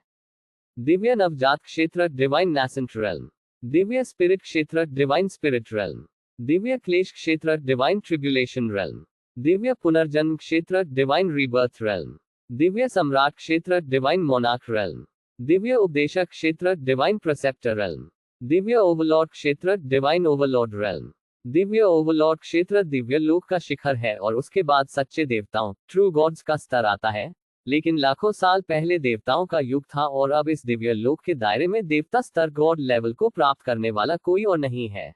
[SPEAKER 1] दिव्य नवजात क्षेत्र डिवाइन नैसेंट रेल्म, दिव्य स्पिरिट क्षेत्र डिवाइन स्पिरिट रेल्म, दिव्य क्लेश क्षेत्र डिवाइन ट्रिब्यूलेशन रेल्म, दिव्य पुनर्जन्म क्षेत्र डिवाइन रीबर्थ रेल्म, दिव्य सम्राट क्षेत्र डिवाइन मोनार्क रेल्म, दिव्य उपदेशक क्षेत्र डिवाइन प्रेसेप्टर रेल्म, दिव्य ओवरलॉर्ड क्षेत्र divine Overlord realm. Divya Overlord क्षेत्र दिव्य लोक का शिखर है और उसके बाद सच्चे देवताओं ट्रू गॉड्स का स्तर आता है। लेकिन लाखों साल पहले देवताओं का युग था और अब इस दिव्य लोक के दायरे में देवता स्तर गॉड लेवल को प्राप्त करने वाला कोई और नहीं है।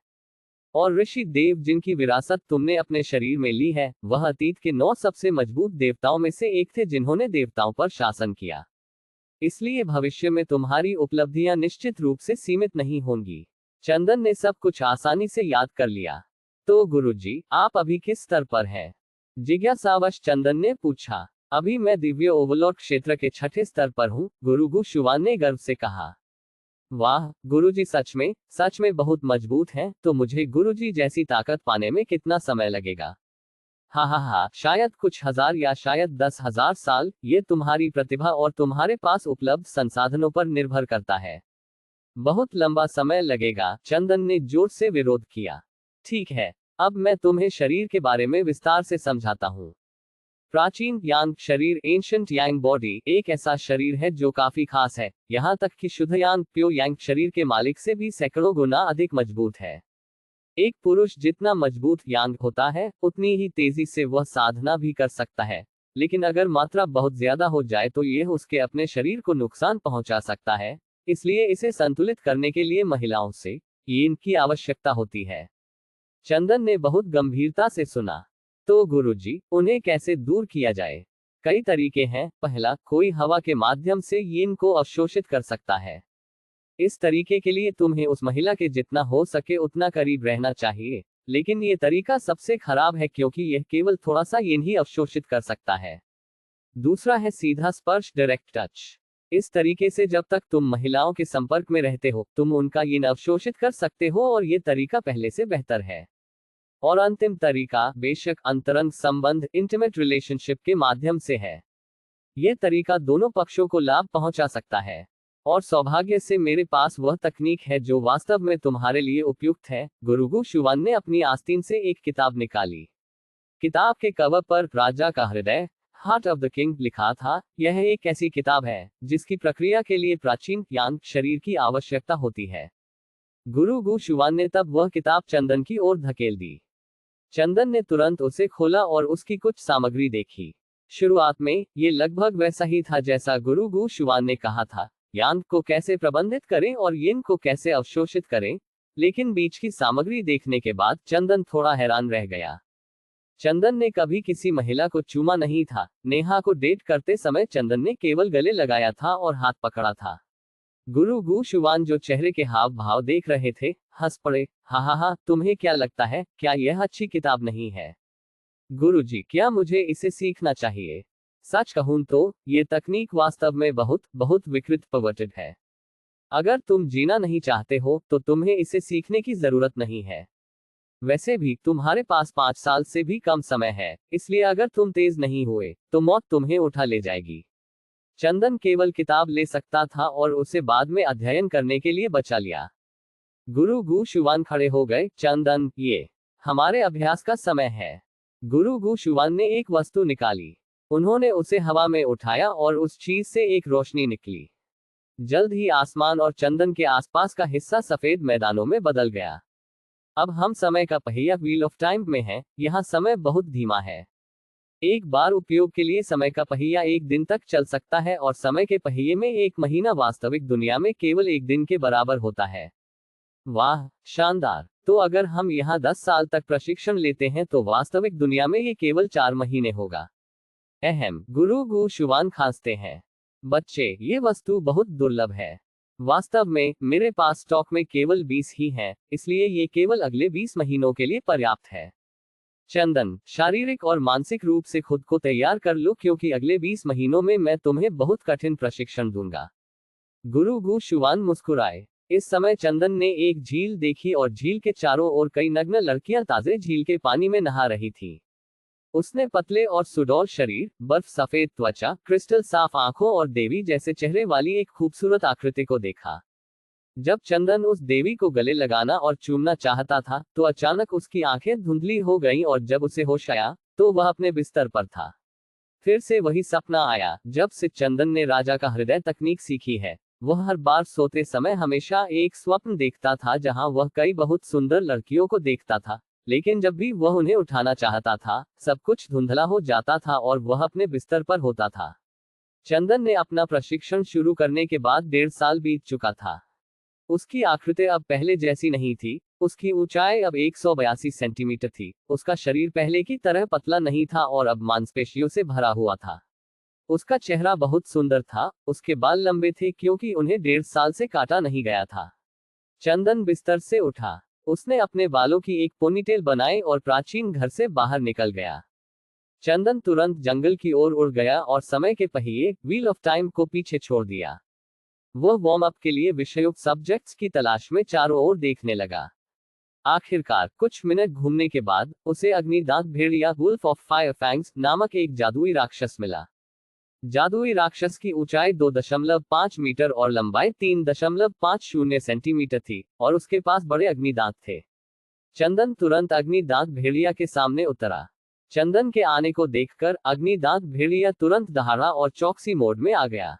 [SPEAKER 1] और ऋषि देव जिनकी विरासत तुमने अपने शरीर में ली है, वह अतीत के 9 सबसे मजबूत देवताओं में से एक थे जिन्होंने देवताओं पर शासन किया। इसलिए भविष्य में तुम्हारी उपलब्धियां निश्चित रूप से सीमित नहीं होंगी। चंदन ने सब कुछ आसानी से याद कर लिया। तो गुरुजी, आप अभी किस स्तर पर हैं? जिज्ञासावश चंदन ने पूछा। अभी मैं दिव्य ओवरलॉर्ड क्षेत्र के 6ठे स्तर पर हूँ, गुरु गु शुआन ने गर्व से कहा। वाह गुरुजी, सच में बहुत मजबूत हैं, तो मुझे गुरुजी जैसी ताकत पाने में कितना समय लगेगा? हा, शायद कुछ हजार या शायद 10,000 साल, ये तुम्हारी प्रतिभा और तुम्हारे पास उपलब्ध संसाधनों पर निर्भर करता है। बहुत लंबा समय लगेगा, चंदन ने जोर से विरोध किया। ठीक है, अब मैं तुम्हें शरीर के बारे में विस्तार से समझाता हूँ। प्राचीन यांग शरीर एंशिएंट यांग बॉडी एक ऐसा शरीर है जो काफी खास है, यहाँ तक कि शुद्ध यांग प्योर यांग शरीर के मालिक से भी सैकड़ों गुना अधिक मजबूत है। एक पुरुष जितना मजबूत यांग होता है, उतनी ही तेजी से वह साधना भी कर सकता है। लेकिन अगर मात्रा बहुत ज्यादा हो जाए तो यह उसके अपने शरीर को नुकसान पहुंचा सकता है। इसलिए इसे संतुलित करने के लिए महिलाओं से यीन की आवश्यकता होती है। चंदन ने बहुत गंभीरता से सुना। तो गुरुजी, उन्हें कैसे दूर किया जाए? कई तरीके हैं। पहला, कोई हवा के माध्यम से यीन को अवशोषित कर सकता है। इस तरीके के लिए तुम्हें उस महिला के जितना हो सके उतना करीब रहना चाहिए, लेकिन ये तरीका सबसे खराब है क्योंकि यह केवल थोड़ा सा यीन ही अवशोषित कर सकता है। दूसरा है सीधा स्पर्श, डायरेक्ट टच। इस तरीके से जब तक तुम महिलाओं के संपर्क में रहते हो, तुम उनका यीन अवशोषित कर सकते हो और ये तरीका पहले से बेहतर है। और अंतिम तरीका बेशक अंतरंग संबंध इंटीमेट रिलेशनशिप के माध्यम से है। यह तरीका दोनों पक्षों को लाभ पहुंचा सकता है। और सौभाग्य से मेरे पास वह तकनीक है जो वास्तव में तुम्हारे लिए उपयुक्त है। गुरु गु शुआन ने अपनी आस्तीन से एक किताब निकाली। किताब के कवर पर राजा का हृदय, हार्ट ऑफ द किंग लिखा था। यह एक ऐसी किताब है जिसकी प्रक्रिया के लिए प्राचीन यांग शरीर की आवश्यकता होती है। गुरु गु शुआन ने तब वह किताब चंदन की ओर धकेल दी। चंदन ने तुरंत उसे खोला और उसकी कुछ सामग्री देखी। शुरुआत में ये लगभग वैसा ही था जैसा गुरु गु शुआन ने कहा था, यांग को कैसे प्रबंधित करें और यिन को कैसे अवशोषित करें। लेकिन बीच की सामग्री देखने के बाद चंदन थोड़ा हैरान रह गया। चंदन ने कभी किसी महिला को चूमा नहीं था। नेहा को डेट करते समय चंदन ने केवल गले लगाया था और हाथ पकड़ा था। गुरु गु शुआन जो चेहरे के हाव भाव देख रहे थे, हंस पड़े। हा, तुम्हें क्या लगता है, क्या यह अच्छी किताब नहीं है? गुरुजी, क्या मुझे इसे सीखना चाहिए? सच कहूं तो ये तकनीक वास्तव में बहुत बहुत विकृत, परवर्टेड है। अगर तुम जीना नहीं चाहते हो तो तुम्हें इसे सीखने की जरूरत नहीं है। वैसे भी तुम्हारे पास 5 साल से भी कम समय है, इसलिए अगर तुम तेज नहीं हुए तो मौत तुम्हें उठा ले जाएगी। चंदन केवल किताब ले सकता था और उसे बाद में अध्ययन करने के लिए बचा लिया। गुरु गु शुवान खड़े हो गए। चंदन, ये हमारे अभ्यास का समय है। गुरु गु शुवान ने एक वस्तु निकाली। उन्होंने उसे हवा में उठाया और उस चीज से एक रोशनी निकली। जल्द ही आसमान और चंदन के आसपास का हिस्सा सफेद मैदानों में बदल गया। अब हम समय का पहिया व्हील ऑफ टाइम में हैं। यहाँ समय बहुत धीमा है। एक बार उपयोग के लिए समय का पहिया एक दिन तक चल सकता है और समय के पहिए में एक महीना वास्तविक दुनिया में केवल एक दिन के बराबर होता है। वाह, शानदार। तो अगर हम यहाँ 10 साल तक प्रशिक्षण लेते हैं तो वास्तविक दुनिया में ये केवल 4 महीने होगा। अहम। गुरु गु शुवान खांसते हैं। बच्चे, ये वस्तु बहुत दुर्लभ है। वास्तव में मेरे पास स्टॉक में केवल 20 ही हैं, इसलिए ये केवल अगले 20 महीनों के लिए पर्याप्त है। चंदन, शारीरिक और मानसिक रूप से खुद को तैयार कर लो क्योंकि अगले 20 महीनों में मैं तुम्हें बहुत कठिन प्रशिक्षण दूंगा। गुरु गु शुवान मुस्कुराए। इस समय चंदन ने एक झील देखी और झील के चारों ओर कई नग्न लड़कियां ताजे झील के पानी में नहा रही थीं। उसने पतले और सुडौल शरीर, बर्फ सफेद त्वचा, क्रिस्टल साफ आंखों और देवी जैसे चेहरे वाली एक खूबसूरत आकृति को देखा। जब चंदन उस देवी को गले लगाना और चूमना चाहता था तो अचानक उसकी आंखें धुंधली हो गईं और जब उसे होश आया तो वह अपने बिस्तर पर था। फिर से वही सपना आया। जब से चंदन ने राजा का हृदय तकनीक सीखी है, वह हर बार सोते समय हमेशा एक स्वप्न देखता था जहां वह कई बहुत सुंदर लड़कियों को देखता था, लेकिन जब भी वह उन्हें उठाना चाहता था सब कुछ धुंधला हो जाता था और वह अपने बिस्तर पर होता था। चंदन ने अपना प्रशिक्षण शुरू करने के बाद 1.5 साल बीत चुका था। उसकी आकृति अब पहले जैसी नहीं थी। उसकी ऊंचाई अब 182 सेंटीमीटर थी। उसका शरीर पहले की तरह पतला नहीं था और अब मांसपेशियों से भरा हुआ था। उसका चेहरा बहुत सुंदर था। उसके बाल लंबे थे क्योंकि उन्हें 1.5 साल से काटा नहीं गया था। चंदन बिस्तर से उठा। उसने अपने बालों की एक पोनीटेल बनाई और प्राचीन घर से बाहर निकल गया। चंदन तुरंत जंगल की ओर उड़ गया और समय के पहिए व्हील ऑफ टाइम को पीछे छोड़ दिया। वह वार्म अप के लिए विषयुक्त सब्जेक्ट्स की तलाश में चारों ओर देखने लगा। आखिरकार कुछ मिनट घूमने के बाद उसे अग्निदांत भेड़िया वुल्फ ऑफ फायर फैंग्स नामक एक जादुई राक्षस मिला। जादुई राक्षस की ऊंचाई 2.5 मीटर और लंबाई 3.50 सेंटीमीटर थी और उसके पास बड़े अग्निदांत थे। चंदन तुरंत अग्निदांत भेड़िया के सामने उतरा। चंदन के आने को देखकर अग्निदांत भेड़िया तुरंत दहाड़ा और चौकसी मोड में आ गया।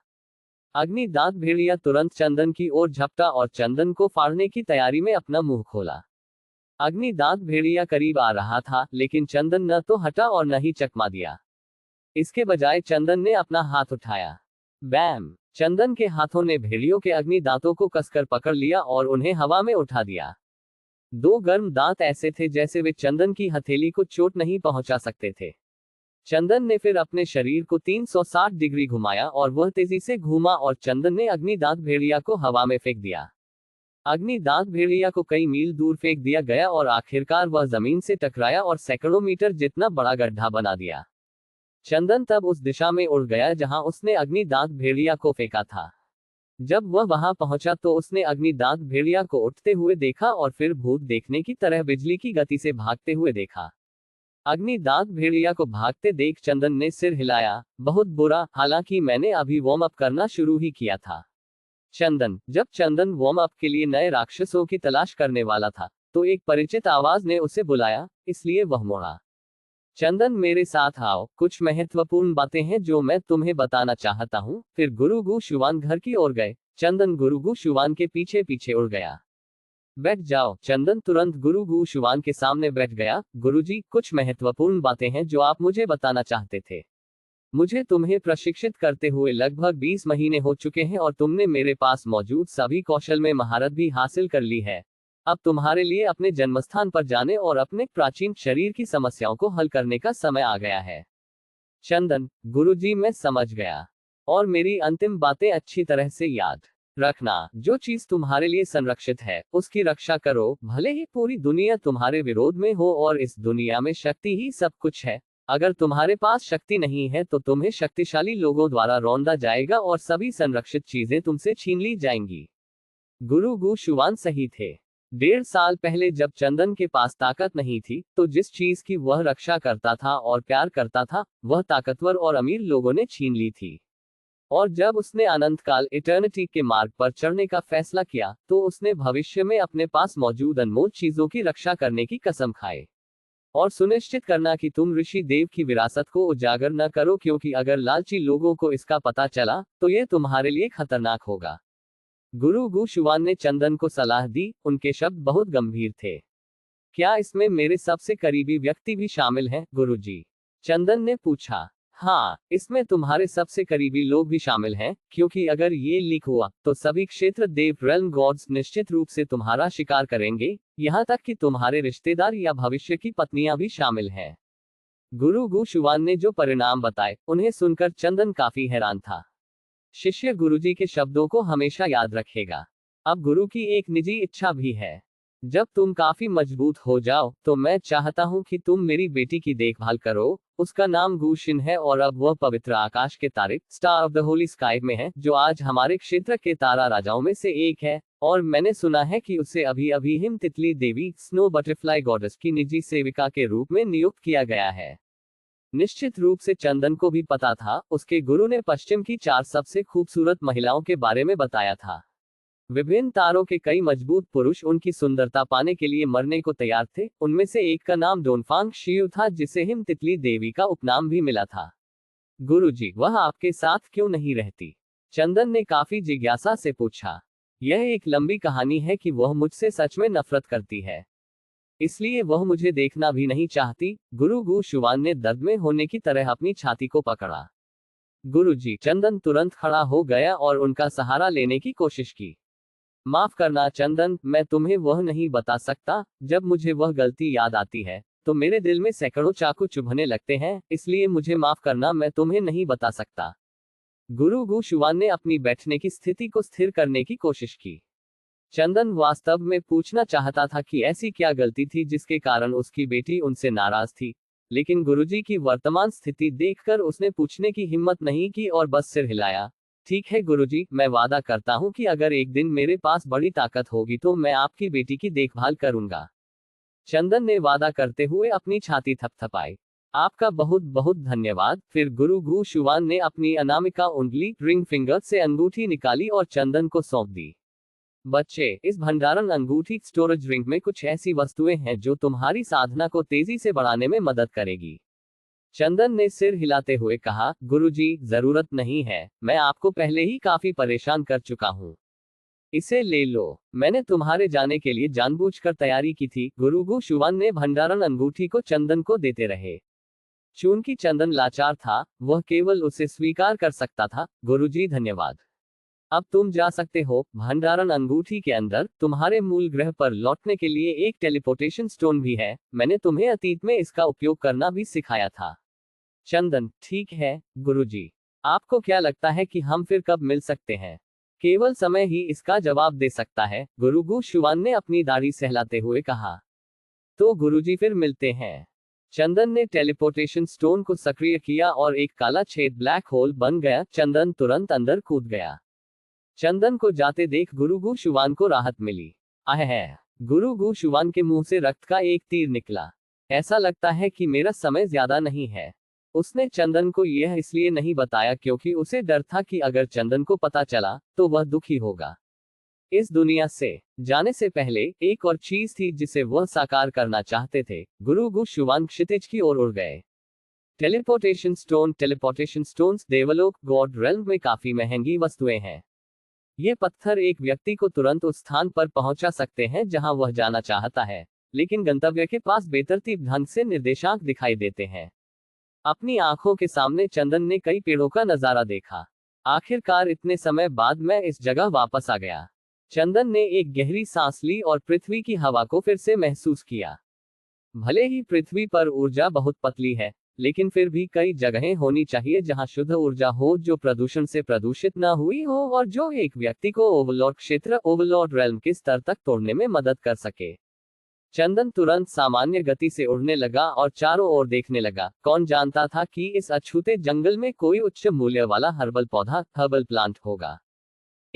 [SPEAKER 1] अग्निदांत भेड़िया तुरंत चंदन की ओर झपटा और चंदन को फाड़ने की तैयारी में अपना मुंह खोला। अग्निदांत भेड़िया करीब आ रहा था, लेकिन चंदन न तो हटा और न ही चकमा दिया। इसके बजाय चंदन ने अपना हाथ उठाया। बैम! चंदन के हाथों ने भेड़ियों के अग्नि दांतों को कसकर पकड़ लिया और उन्हें हवा में उठा दिया। 2 गर्म दांत ऐसे थे जैसे वे चंदन की हथेली को चोट नहीं पहुंचा सकते थे। चंदन ने फिर अपने शरीर को 360 डिग्री घुमाया और वह तेजी से घूमा और चंदन ने अग्निदांत भेड़िया को हवा में फेंक दिया। अग्निदांत भेड़िया को कई मील दूर फेंक दिया गया और आखिरकार वह जमीन से टकराया और सैकड़ों मीटर जितना बड़ा गड्ढा बना दिया। चंदन तब उस दिशा में उड़ गया जहां उसने अग्निदांत भेड़िया को फेंका था। जब वह वहां पहुंचा तो उसने अग्निदांत भेड़िया को उठते हुए देखा और फिर भूत देखने की तरह बिजली की गति से भागते हुए देखा। अग्निदांत भेड़िया को भागते देख चंदन ने सिर हिलाया। बहुत बुरा, हालांकि मैंने अभी वार्म अप करना शुरू ही किया था। चंदन, जब चंदन वार्म अप के लिए नए राक्षसों की तलाश करने वाला था तो एक परिचित आवाज ने उसे बुलाया, इसलिए वह मुड़ा। चंदन, मेरे साथ आओ, कुछ महत्वपूर्ण बातें हैं जो मैं तुम्हें बताना चाहता हूँ। फिर गुरु गु शुवान घर की ओर गए। चंदन गुरु गु शुवान के पीछे पीछे उड़ गया। बैठ जाओ। चंदन तुरंत गुरु गु शुवान के सामने बैठ गया। गुरुजी, कुछ महत्वपूर्ण बातें हैं जो आप मुझे बताना चाहते थे। मुझे तुम्हें प्रशिक्षित करते हुए लगभग 20 महीने हो चुके हैं और तुमने मेरे पास मौजूद सभी कौशल में महारत भी हासिल कर ली है। अब तुम्हारे लिए अपने जन्मस्थान पर जाने और अपने प्राचीन शरीर की समस्याओं को हल करने का समय आ गया है। चंदन, गुरुजी, मैं समझ गया। और मेरी अंतिम बातें अच्छी तरह से याद रखना। जो चीज तुम्हारे लिए संरक्षित है उसकी रक्षा करो, भले ही पूरी दुनिया तुम्हारे विरोध में हो और इस दुनिया में शक्ति ही सब कुछ है। अगर तुम्हारे पास शक्ति नहीं है तो तुम्हें शक्तिशाली लोगों द्वारा रौंदा जाएगा और सभी संरक्षित चीजें तुमसे छीन ली जाएंगी। गुरु गु शुवान सही थे। 1.5 साल पहले जब चंदन के पास ताकत नहीं थी, तो जिस चीज की वह रक्षा करता था और प्यार करता था, वह ताकतवर और अमीर लोगों ने छीन ली थी। और जब उसने अनंत काल इटर्निटी के मार्ग पर चढ़ने का फैसला किया, तो उसने भविष्य में अपने पास मौजूद अनमोल चीजों की रक्षा करने की कसम खाई। और सुनिश्चित करना कि तुम ऋषि देव की विरासत को उजागर न करो, क्योंकि अगर लालची लोगों को इसका पता चला, तो यह तुम्हारे लिए खतरनाक होगा। गुरु गु शुवान ने चंदन को सलाह दी, उनके शब्द बहुत गंभीर थे। क्या इसमें मेरे सबसे करीबी व्यक्ति भी शामिल हैं, गुरुजी? चंदन ने पूछा। हाँ, इसमें तुम्हारे सबसे करीबी लोग भी शामिल हैं, क्योंकि अगर ये लीक हुआ, तो सभी क्षेत्र देव रेल्म गॉड्स निश्चित रूप से तुम्हारा शिकार करेंगे, यहाँ तक कि तुम्हारे रिश्तेदार या भविष्य की पत्नियां भी शामिल हैं। गुरु गु शुवान ने जो परिणाम बताए, उन्हें सुनकर चंदन काफी हैरान था। शिष्य गुरुजी के शब्दों को हमेशा याद रखेगा। अब गुरु की एक निजी इच्छा भी है। जब तुम काफी मजबूत हो जाओ, तो मैं चाहता हूं कि तुम मेरी बेटी की देखभाल करो। उसका नाम गुशिन है और अब वह पवित्र आकाश के तारे, star of the Holi sky में है, जो आज हमारे क्षेत्र के तारा राजाओं में से एक है। और मैंने सुना है कि उसे अभी अभी हिम तितली देवी, स्नो बटरफ्लाई गॉडेस की निजी सेविका के रूप में नियुक्त किया गया है। निश्चित रूप से चंदन को भी पता था, उसके गुरु ने पश्चिम की 4 सबसे खूबसूरत महिलाओं के बारे में बताया था। विभिन्न तारों के कई मजबूत पुरुष उनकी सुंदरता पाने के लिए मरने को तैयार थे। उनमें से एक का नाम डोनफांग शियू था, जिसे हिम तितली देवी का उपनाम भी मिला था। गुरुजी, वह आपके साथ क्यों नहीं रहती? चंदन ने काफी जिज्ञासा से पूछा। यह एक लंबी कहानी है कि वह मुझसे सच में नफरत करती है, इसलिए वह मुझे देखना भी नहीं चाहती। गुरु गु शुवान ने दर्द में होने की तरह अपनी छाती को पकड़ा। गुरुजी, चंदन तुरंत खड़ा हो गया और उनका सहारा लेने की कोशिश की। माफ करना चंदन, मैं तुम्हें वह नहीं बता सकता। जब मुझे वह गलती याद आती है, तो मेरे दिल में सैकड़ों चाकू चुभने लगते हैं, इसलिए मुझे माफ करना, मैं तुम्हें नहीं बता सकता। गुरु गु शुवान ने अपनी बैठने की स्थिति को स्थिर करने की कोशिश की। चंदन वास्तव में पूछना चाहता था कि ऐसी क्या गलती थी जिसके कारण उसकी बेटी उनसे नाराज थी, लेकिन गुरुजी की वर्तमान स्थिति देखकर उसने पूछने की हिम्मत नहीं की और बस सिर हिलाया। ठीक है गुरुजी, मैं वादा करता हूं कि अगर एक दिन मेरे पास बड़ी ताकत होगी तो मैं आपकी बेटी की देखभाल करूंगा। चंदन ने वादा करते हुए अपनी छाती थपथपाई। आपका बहुत बहुत धन्यवाद। फिर गुरु गु शुवान ने अपनी अनामिका उंगली, रिंग फिंगर से अंगूठी निकाली और चंदन को सौंप दी। बच्चे, इस भंडारण अंगूठी स्टोरेज रिंग में कुछ ऐसी वस्तुएं हैं जो तुम्हारी साधना को तेजी से बढ़ाने में मदद करेगी। चंदन ने सिर हिलाते हुए कहा, गुरुजी, जरूरत नहीं है, मैं आपको पहले ही काफी परेशान कर चुका हूँ। इसे ले लो, मैंने तुम्हारे जाने के लिए जानबूझकर तैयारी की थी। गुरु गु शुवान ने भंडारण अंगूठी को चंदन को देते रहे। चूंकि चंदन लाचार था, वह केवल उसे स्वीकार कर सकता था। गुरुजी धन्यवाद, अब तुम जा सकते हो। भंडारण अंगूठी के अंदर तुम्हारे मूल ग्रह पर लौटने के लिए एक टेलीपोर्टेशन स्टोन भी है, मैंने तुम्हें अतीत में इसका उपयोग करना भी सिखाया था। चंदन, ठीक है गुरुजी। आपको क्या लगता है कि हम फिर कब मिल सकते हैं? केवल समय ही इसका जवाब दे सकता है, गुरु गु शुवान ने अपनी दाढ़ी सहलाते हुए कहा। तो गुरुजी, फिर मिलते हैं। चंदन ने टेलीपोर्टेशन स्टोन को सक्रिय किया और एक काला छेद, ब्लैक होल बन गया। चंदन तुरंत अंदर कूद गया। चंदन को जाते देख गुरु गु शुवान को राहत मिली। है, गुरु गु शुवान के मुंह से रक्त का एक तीर निकला। ऐसा लगता है कि मेरा समय ज्यादा नहीं है। उसने चंदन को यह इसलिए नहीं बताया क्योंकि उसे डर था कि अगर चंदन को पता चला, तो वह दुखी होगा। इस दुनिया से जाने से पहले एक और चीज थी जिसे वह साकार करना चाहते थे। गुरु गु शुवान क्षितिज की ओर उड़ गए। टेलीपोर्टेशन स्टोन्स देवलोक गॉड रेल्म में काफी महंगी वस्तुएं हैं। ये पत्थर एक व्यक्ति को तुरंत उस स्थान पर पहुंचा सकते हैं जहां वह जाना चाहता है, लेकिन गंतव्य के पास बेतरतीब ढंग से निर्देशांक दिखाई देते हैं। अपनी आंखों के सामने चंदन ने कई पेड़ों का नजारा देखा। आखिरकार इतने समय बाद मैं इस जगह वापस आ गया। चंदन ने एक गहरी सांस ली और पृथ्वी की हवा को फिर से महसूस किया। भले ही पृथ्वी पर ऊर्जा बहुत पतली है, लेकिन फिर भी कई जगहें होनी चाहिए जहां शुद्ध ऊर्जा हो, जो प्रदूषण से प्रदूषित न हुई हो और जो एक व्यक्ति को ओवरलॉर्ड क्षेत्र, ओवरलॉर्ड रेल्म के स्तर तक तोड़ने में मदद कर सके। चंदन तुरंत सामान्य गति से उड़ने लगा और चारों ओर देखने लगा। कौन जानता था कि इस अछूते जंगल में कोई उच्च मूल्य वाला हर्बल पौधा, हर्बल प्लांट होगा।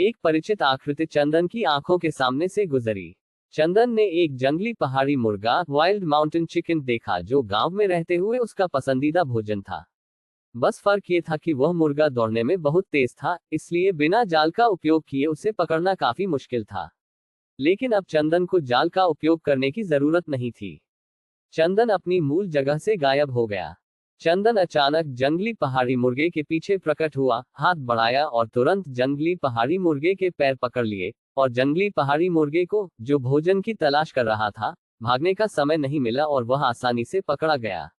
[SPEAKER 1] एक परिचित आकृति चंदन की आंखों के सामने से गुजरी। चंदन ने एक जंगली पहाड़ी मुर्गा, वाइल्ड माउंटेन चिकन देखा, जो गांव में रहते हुए उसका पसंदीदा भोजन था। बस फर्क ये था कि वह मुर्गा दौड़ने में बहुत तेज था, इसलिए बिना जाल का उपयोग किए उसे पकड़ना काफी मुश्किल था। लेकिन अब चंदन को जाल का उपयोग करने की जरूरत नहीं थी। चंदन अपनी मूल जगह से गायब हो गया। चंदन अचानक जंगली पहाड़ी मुर्गे के पीछे प्रकट हुआ, हाथ बढ़ाया और तुरंत जंगली पहाड़ी मुर्गे के पैर पकड़ लिए, और जंगली पहाड़ी मुर्गे को, जो भोजन की तलाश कर रहा था, भागने का समय नहीं मिला और वह आसानी से पकड़ा गया।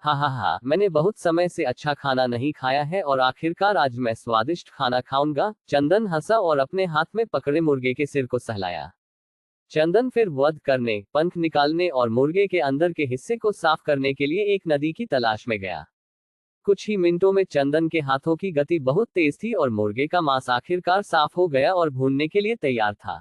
[SPEAKER 1] हा, मैंने बहुत समय से अच्छा खाना नहीं खाया है और आखिरकार आज मैं स्वादिष्ट खाना खाऊंगा। चंदन हंसा और अपने हाथ में पकड़े मुर्गे के सिर को सहलाया। चंदन फिर वध करने, पंख निकालने और मुर्गे के अंदर के हिस्से को साफ करने के लिए एक नदी की तलाश में गया। कुछ ही मिनटों में चंदन के हाथों की गति बहुत तेज थी और मुर्गे का मांस आखिरकार साफ हो गया और भूनने के लिए तैयार था।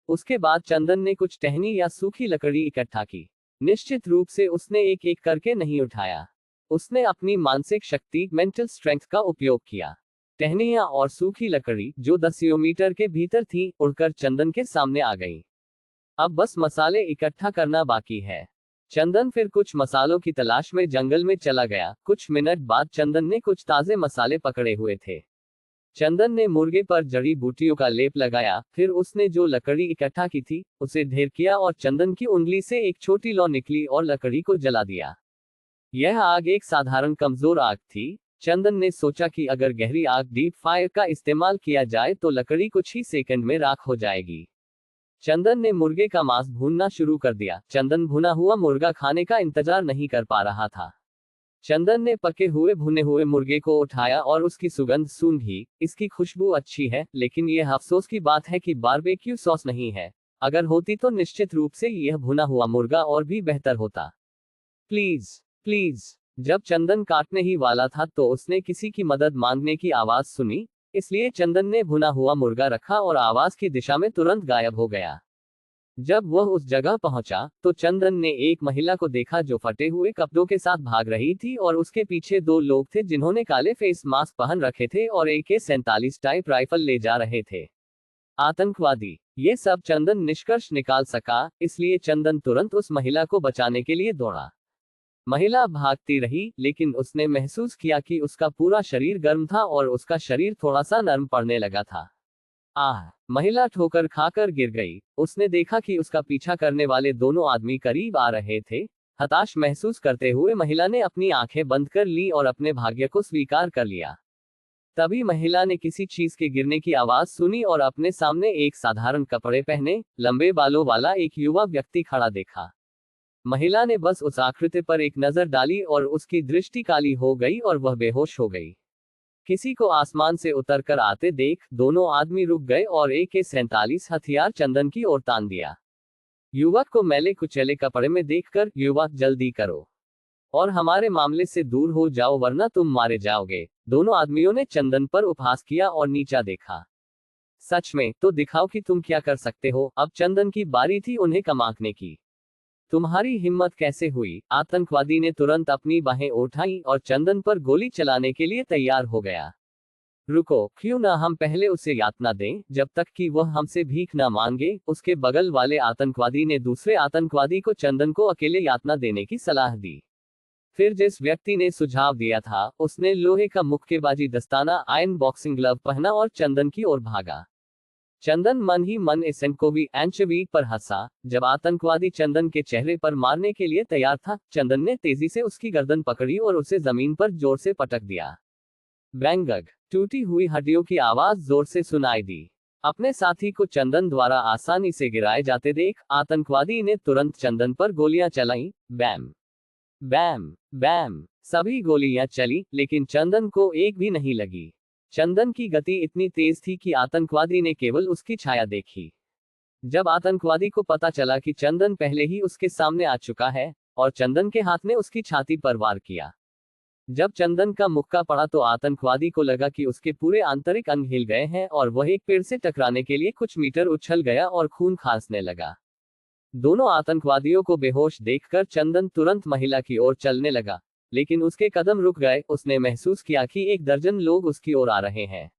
[SPEAKER 1] उसके बाद चंदन ने कुछ टहनी या सूखी लकड़ी इकट्ठा की। निश्चित रूप से उसने एक एक करके नहीं उठाया। उसने अपनी मानसिक शक्ति, मेंटल स्ट्रेंथ का उपयोग किया। टहनियां और सूखी लकड़ी, जो 10 किलोमीटर के भीतर थी, उड़कर चंदन के सामने आ गई। अब बस मसाले इकट्ठा करना बाकी है। चंदन फिर कुछ मसालों की तलाश में जंगल में चला गया। कुछ मिनट बाद चंदन ने कुछ ताजे मसाले पकड़े हुए थे। चंदन ने मुर्गे पर जड़ी बूटियों का लेप लगाया, फिर उसने जो लकड़ी इकट्ठा की थी, उसे ढेर किया और चंदन की उंगली से एक छोटी लौ निकली और लकड़ी को जला दिया। यह आग एक साधारण कमजोर आग थी। चंदन ने सोचा कि अगर गहरी आग, डीप फायर का इस्तेमाल किया जाए तो लकड़ी कुछ ही सेकंड में राख हो जाएगी। चंदन ने मुर्गे का मांस भूनना शुरू कर दिया। चंदन भुना हुआ मुर्गा खाने का इंतजार नहीं कर पा रहा था। चंदन ने पके हुए भुने हुए मुर्गे को उठाया और उसकी सुगंध सूंघी। इसकी खुशबू अच्छी है, लेकिन यह अफसोस की बात है कि बारबेक्यू सॉस नहीं है। अगर होती तो निश्चित रूप से यह भुना हुआ मुर्गा और भी बेहतर होता। Please, please. जब चंदन काटने ही वाला था तो उसने किसी की मदद मांगने की आवाज सुनी, इसलिए चंदन ने भुना हुआ मुर्गा रखा और आवाज की दिशा में तुरंत गायब हो गया। जब वह उस जगह पहुंचा तो चंदन ने एक महिला को देखा जो फटे हुए कपड़ों के साथ भाग रही थी और उसके पीछे 2 लोग थे जिन्होंने काले फेस मास्क पहन रखे थे और AK-47 टाइप राइफल ले जा रहे थे। आतंकवादी। ये सब चंदन निष्कर्ष निकाल सका, इसलिए चंदन तुरंत उस महिला को बचाने के लिए दौड़ा। महिला भागती रही, लेकिन उसने महसूस किया कि उसका पूरा शरीर गर्म था और उसका शरीर थोड़ा सा नरम पड़ने लगा था। महिला ठोकर खाकर गिर गई। उसने देखा कि उसका पीछा करने वाले दोनों आदमी करीब आ रहे थे। हताश महसूस करते हुए महिला ने अपनी आंखें बंद कर ली और अपने भाग्य को स्वीकार कर लिया। तभी महिला ने किसी चीज के गिरने की आवाज सुनी और अपने सामने एक साधारण कपड़े पहने, लंबे बालों वाला एक युवा व्यक्ति खड़ा देखा। महिला ने बस उस आकृति पर एक नजर डाली और उसकी दृष्टि काली हो गई और वह बेहोश हो गई। किसी को आसमान से उतरकर आते देख दोनों आदमी रुक गए और AK-47 हथियार चंदन की ओर तान दिया। युवक को मैले कुचले कपड़े में देखकर, युवक जल्दी करो और हमारे मामले से दूर हो जाओ वरना तुम मारे जाओगे। दोनों आदमियों ने चंदन पर उपहास किया और नीचा देखा। सच में, तो दिखाओ कि तुम क्या कर सकते हो। अब चंदन की बारी थी उन्हें कमाकने की। तुम्हारी हिम्मत कैसे हुई? आतंकवादी ने तुरंत अपनी बाहें उठाई और चंदन पर गोली चलाने के लिए तैयार हो गया। रुको, क्यों ना हम पहले उसे यातना दें, जब तक कि वह हमसे भीख न मांगे। उसके बगल वाले आतंकवादी ने दूसरे आतंकवादी को चंदन को अकेले यातना देने की सलाह दी। फिर जिस व्यक्ति ने सुझाव दिया था, उसने लोहे का मुक्केबाजी दस्ताना, आयरन बॉक्सिंग ग्लव पहना और चंदन की ओर भागा। चंदन मन ही मन इस एंचोवी पर हंसा। जब आतंकवादी चंदन के चेहरे पर मारने के लिए तैयार था, चंदन ने तेजी से उसकी गर्दन पकड़ी और उसे जमीन पर जोर से पटक दिया। बैंगग। टूटी हुई हड्डियों की आवाज जोर से सुनाई दी। अपने साथी को चंदन द्वारा आसानी से गिराए जाते देख आतंकवादी ने तुरंत चंदन पर गोलियां चलाई। बैम, बैम, बैम। सभी गोलियां चली, लेकिन चंदन को एक भी नहीं लगी। चंदन की गति इतनी तेज थी कि आतंकवादी ने केवल उसकी छाया देखी। जब आतंकवादी को पता चला कि चंदन पहले ही उसके सामने आ चुका है, और चंदन के हाथ ने उसकी छाती पर वार किया। जब चंदन का मुक्का पड़ा तो आतंकवादी को लगा कि उसके पूरे आंतरिक अंग हिल गए हैं और वह एक पेड़ से टकराने के लिए कुछ मीटर उछल गया और खून खांसने लगा। दोनों आतंकवादियों को बेहोश देखकर चंदन तुरंत महिला की ओर चलने लगा, लेकिन उसके कदम रुक गए। उसने महसूस किया कि 1 दर्जन लोग उसकी ओर आ रहे हैं।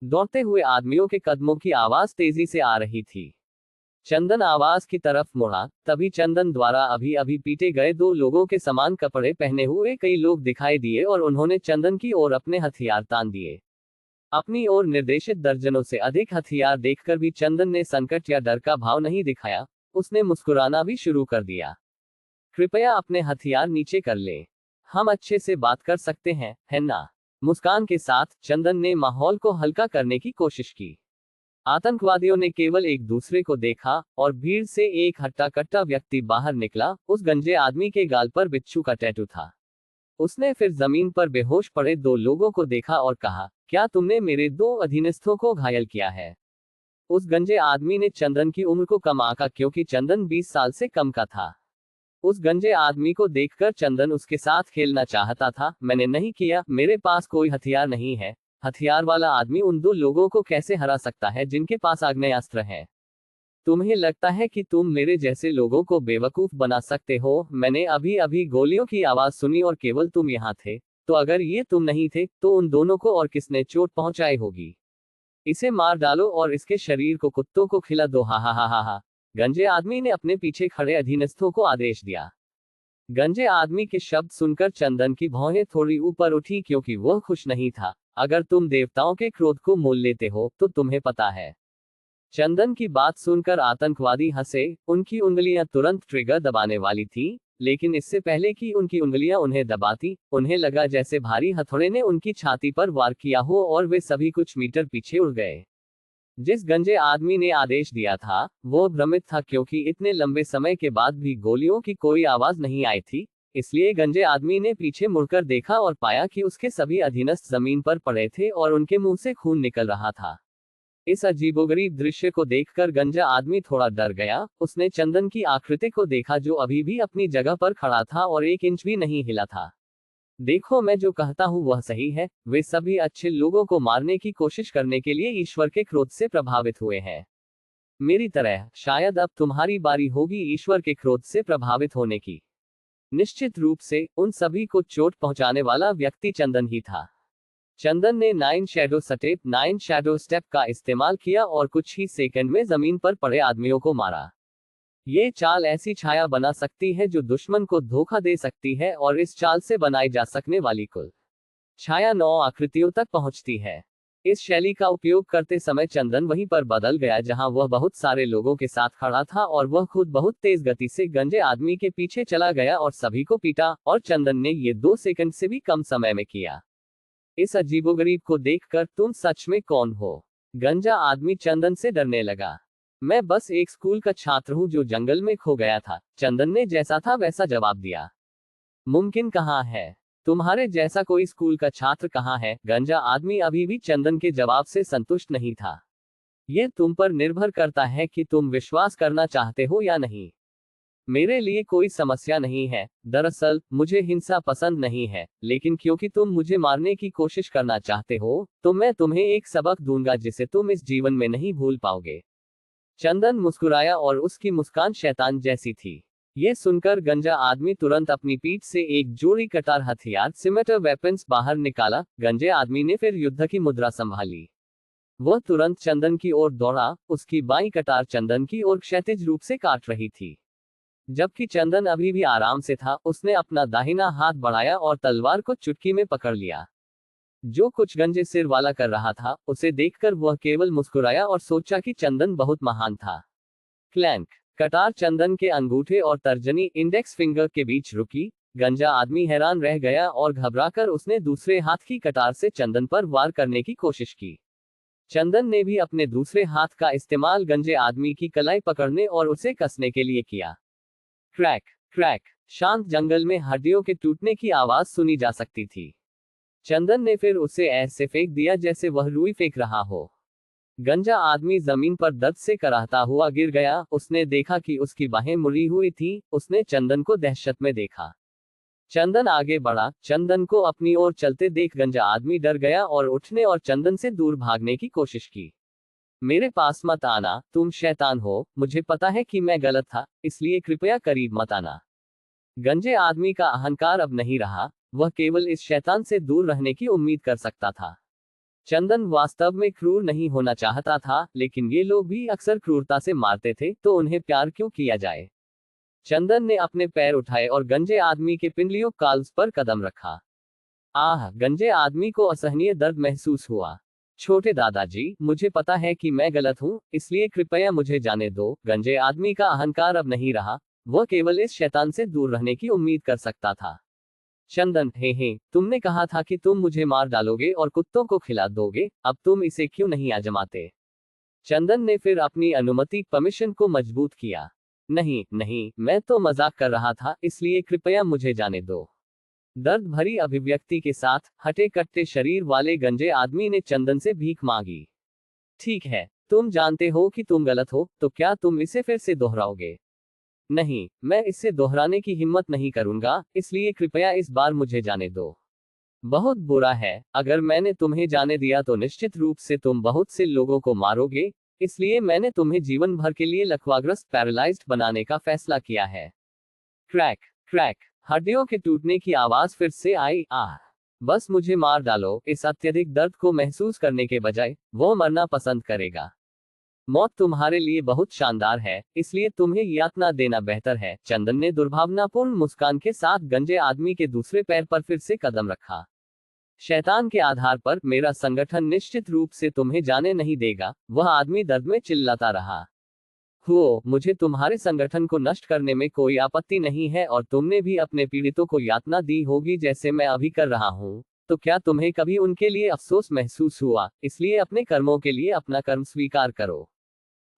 [SPEAKER 1] दौड़ते हुए आदमियों के कदमों की आवाज तेजी से आ रही थी। चंदन आवाज की तरफ मुड़ा, तभी चंदन द्वारा अभी अभी पीटे गए दो लोगों के समान कपड़े पहने हुए कई लोग दिखाई दिए और उन्होंने चंदन की ओर अपने हथियार तान दिए। अपनी ओर निर्देशित दर्जनों से अधिक हथियार देखकर भी चंदन ने संकट या डर का भाव नहीं दिखाया। उसने मुस्कुराना भी शुरू कर दिया। कृपया अपने हथियार नीचे कर ले। हम अच्छे से बात कर सकते हैं, है ना? मुस्कान के साथ चंदन ने माहौल को हल्का करने की कोशिश की। आतंकवादियों ने केवल एक दूसरे को देखा और भीड़ से एक हट्टा कट्टा व्यक्ति बाहर निकला। उस गंजे आदमी के गाल पर बिच्छू का टैटू था। उसने फिर जमीन पर बेहोश पड़े दो लोगों को देखा और कहा, क्या तुमने मेरे दो अधीनस्थों को घायल किया है? उस गंजे आदमी ने चंदन की उम्र को कम आंका क्योंकि चंदन 20 साल से कम का था। उस गंजे आदमी को देखकर चंदन उसके साथ खेलना चाहता था। मैंने नहीं किया, मेरे पास कोई हथियार नहीं है। हथियार वाला आदमी उन दो लोगों को कैसे हरा सकता है जिनके पास आग्नेयास्त्र है? तुम्हें लगता है कि तुम मेरे जैसे लोगों को बेवकूफ बना सकते हो? मैंने अभी अभी गोलियों की आवाज सुनी और केवल तुम यहाँ थे। तो अगर ये तुम नहीं थे तो उन दोनों को और किसने चोट पहुंचाई होगी? इसे मार डालो और इसके शरीर को कुत्तों को खिला दो। हा हा हा हा हा। गंजे आदमी ने अपने पीछे खड़े अधीनस्थों को आदेश दिया। गंजे आदमी के शब्द सुनकर चंदन की भौहें थोड़ी ऊपर उठी क्योंकि वह खुश नहीं था। अगर तुम देवताओं के क्रोध को मोल लेते हो तो तुम्हें पता है। चंदन की बात सुनकर आतंकवादी हंसे। उनकी उंगलियां तुरंत ट्रिगर दबाने वाली थी, लेकिन इससे पहले कि उनकी उंगलियां उन्हें दबाती, उन्हें लगा जैसे भारी हथौड़े ने उनकी छाती पर वार किया हो और वे सभी कुछ मीटर पीछे उड़ गए। जिस गंजे आदमी ने आदेश दिया था वो भ्रमित था क्योंकि इतने लंबे समय के बाद भी गोलियों की कोई आवाज नहीं आई थी। इसलिए गंजे आदमी ने पीछे मुड़कर देखा और पाया कि उसके सभी अधीनस्थ जमीन पर पड़े थे और उनके मुंह से खून निकल रहा था। इस अजीबोगरीब दृश्य को देखकर गंजा आदमी थोड़ा डर गया। उसने चंदन की आकृति को देखा जो अभी भी अपनी जगह पर खड़ा था और 1 इंच भी नहीं हिला था। देखो, मैं जो कहता हूँ वह सही है। वे सभी अच्छे लोगों को मारने की कोशिश करने के लिए ईश्वर के क्रोध से प्रभावित हुए हैं। मेरी तरह शायद अब तुम्हारी बारी होगी ईश्वर के क्रोध से प्रभावित होने की। निश्चित रूप से उन सभी को चोट पहुंचाने वाला व्यक्ति चंदन ही था। चंदन ने 9 शैडो स्टेप का इस्तेमाल किया और कुछ ही सेकंड में जमीन पर पड़े आदमियों को मारा। ये चाल ऐसी छाया बना सकती है जो दुश्मन को धोखा दे सकती है और इस चाल से बनाई जा सकने वाली कुल छाया 9 आकृतियों तक पहुंचती है। इस शैली का उपयोग करते समय चंदन वहीं पर बदल गया जहां वह बहुत सारे लोगों के साथ खड़ा था और वह खुद बहुत तेज गति से गंजे आदमी के पीछे चला गया और सभी को पीटा, और चंदन ने ये 2 सेकंड से भी कम समय में किया। इस अजीबोगरीब को देखकर तुम सच में कौन हो? गंजा आदमी चंदन से डरने लगा। मैं बस एक स्कूल का छात्र हूँ जो जंगल में खो गया था, चंदन ने जैसा था वैसा जवाब दिया। मुमकिन कहाँ है? तुम्हारे जैसा कोई स्कूल का छात्र कहाँ है? गंजा आदमी अभी भी चंदन के जवाब से संतुष्ट नहीं था। यह तुम पर निर्भर करता है कि तुम विश्वास करना चाहते हो या नहीं। मेरे लिए कोई समस्या नहीं है। दरअसल मुझे हिंसा पसंद नहीं है, लेकिन क्योंकि तुम मुझे मारने की कोशिश करना चाहते हो तो मैं तुम्हें एक सबक दूंगा जिसे तुम इस जीवन में नहीं भूल पाओगे। चंदन मुस्कुराया और उसकी मुस्कान शैतान जैसी थी। यह सुनकर गंजा आदमी तुरंत अपनी पीठ से एक जोड़ी कटार हथियार सिमेटर वेपन्स बाहर निकाला। गंजे आदमी ने फिर युद्ध की मुद्रा संभाली। वह तुरंत चंदन की ओर दौड़ा। उसकी बाईं कटार चंदन की ओर क्षैतिज रूप से काट रही थी। जबकि चंदन अभी भी आराम से था, उसने अपना दाहिना हाथ बढ़ाया और तलवार को चुटकी में पकड़ लिया। जो कुछ गंजे सिर वाला कर रहा था उसे देखकर वह केवल मुस्कुराया और सोचा कि चंदन बहुत महान था। क्लैंक। कटार चंदन के अंगूठे और तर्जनी इंडेक्स फिंगर के बीच रुकी। गंजा आदमी हैरान रह गया और घबराकर उसने दूसरे हाथ की कटार से चंदन पर वार करने की कोशिश की। चंदन ने भी अपने दूसरे हाथ का इस्तेमाल गंजे आदमी की कलाई पकड़ने और उसे कसने के लिए किया। Crack crack. शांत जंगल में हड्डियों के टूटने की आवाज सुनी जा सकती थी। चंदन ने फिर उसे ऐसे फेंक दिया जैसे वह रुई फेंक रहा हो। गंजा आदमी जमीन पर दर्द से कराहता हुआ गिर गया। उसने देखा कि उसकी बाहें मुड़ी हुई थी। उसने चंदन को दहशत में देखा। चंदन आगे बढ़ा। चंदन को अपनी ओर चलते देख गंजा आदमी डर गया और उठने और चंदन से दूर भागने की कोशिश की। मेरे पास मत आना, तुम शैतान हो। मुझे पता है कि मैं गलत था, इसलिए कृपया करीब मत आना। गंजे आदमी का अहंकार अब नहीं रहा। वह केवल इस शैतान से दूर रहने की उम्मीद कर सकता था। चंदन वास्तव में क्रूर नहीं होना चाहता था, लेकिन ये लोग भी अक्सर क्रूरता से मारते थे, तो उन्हें प्यार क्यों किया जाए। चंदन ने अपने पैर उठाए और गंजे आदमी के पिंडलियों काल्स पर कदम रखा। आह, गंजे आदमी को असहनीय दर्द महसूस हुआ। छोटे दादाजी, मुझे पता है कि मैं गलत हूँ, इसलिए कृपया मुझे जाने दो। गंजे आदमी का अहंकार अब नहीं रहा, वह केवल इस शैतान से दूर रहने की उम्मीद कर सकता था। चंदन, हे, तुमने कहा था कि तुम मुझे मार डालोगे और कुत्तों को खिला दोगे, अब तुम इसे क्यों नहीं आजमाते। चंदन ने फिर अपनी अनुमति परमिशन को मजबूत किया। नहीं नहीं, मैं तो मजाक कर रहा था, इसलिए कृपया मुझे जाने दो। दर्द भरी अभिव्यक्ति के साथ हटे कट्टे शरीर वाले गंजे आदमी ने चंदन से भीख मांगी। ठीक है, तुम जानते हो कि तुम गलत हो, तो क्या तुम इसे फिर से दोहराओगे। नहीं, मैं इसे दोहराने की हिम्मत नहीं करूंगा, इसलिए कृपया इस बार मुझे जाने दो। बहुत बुरा है, अगर मैंने तुम्हें जाने दिया तो निश्चित रूप से तुम बहुत से लोगों को मारोगे, इसलिए मैंने तुम्हें जीवन भर के लिए लकवाग्रस्त पैरालाइज्ड बनाने का फैसला किया है। क्रैक क्रैक, हड्डियों के टूटने की आवाज फिर से आई। आह, बस मुझे मार डालो। इस अत्यधिक दर्द को महसूस करने के बजाय वो मरना पसंद करेगा। मौत तुम्हारे लिए बहुत शानदार है, इसलिए तुम्हें यातना देना बेहतर है। चंदन ने दुर्भावनापूर्ण मुस्कान के साथ गंजे आदमी के दूसरे पैर पर फिर से कदम रखा। शैतान के आधार पर मेरा संगठन निश्चित रूप से तुम्हें जाने नहीं देगा, वह आदमी दर्द में चिल्लाता रहा। मुझे तुम्हारे संगठन को नष्ट करने में कोई आपत्ति नहीं है, और तुमने भी अपने पीड़ितों को यातना दी होगी जैसे मैं अभी कर रहा हूँ। तो क्या तुम्हें कभी उनके लिए अफसोस महसूस हुआ, इसलिए अपने कर्मों के लिए अपना कर्म स्वीकार करो।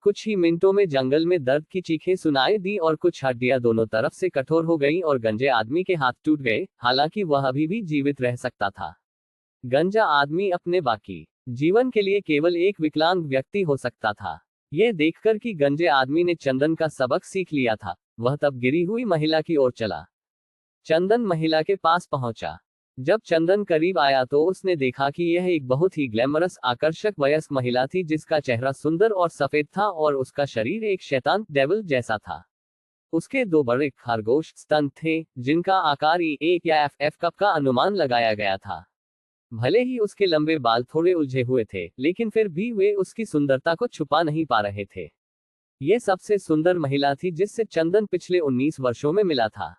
[SPEAKER 1] कुछ ही मिनटों में जंगल में दर्द की चीखें सुनाई दी और कुछ हड्डियां दोनों तरफ से कठोर हो गईं और गंजे आदमी के हाथ टूट गए, हालांकि वह अभी भी जीवित रह सकता था। गंजा आदमी अपने बाकी जीवन के लिए केवल एक विकलांग व्यक्ति हो सकता था। यह देखकर कि गंजे आदमी ने चंदन का सबक सीख लिया था, वह तब गिरी हुई महिला की ओर चला। चंदन महिला के पास पहुंचा। जब चंदन करीब आया तो उसने देखा कि यह एक बहुत ही ग्लैमरस आकर्षक वयस्क महिला थी, जिसका चेहरा सुंदर और सफेद था और उसका शरीर एक शैतान डेविल जैसा था। उसके दो बड़े खरगोश स्तन थे, जिनका आकार E1 या FF कप का अनुमान लगाया गया था। भले ही उसके लंबे बाल थोड़े उलझे हुए थे, लेकिन फिर भी वे उसकी सुंदरता को छुपा नहीं पा रहे थे। ये सबसे सुंदर महिला थी जिससे चंदन पिछले 19 वर्षों में मिला था।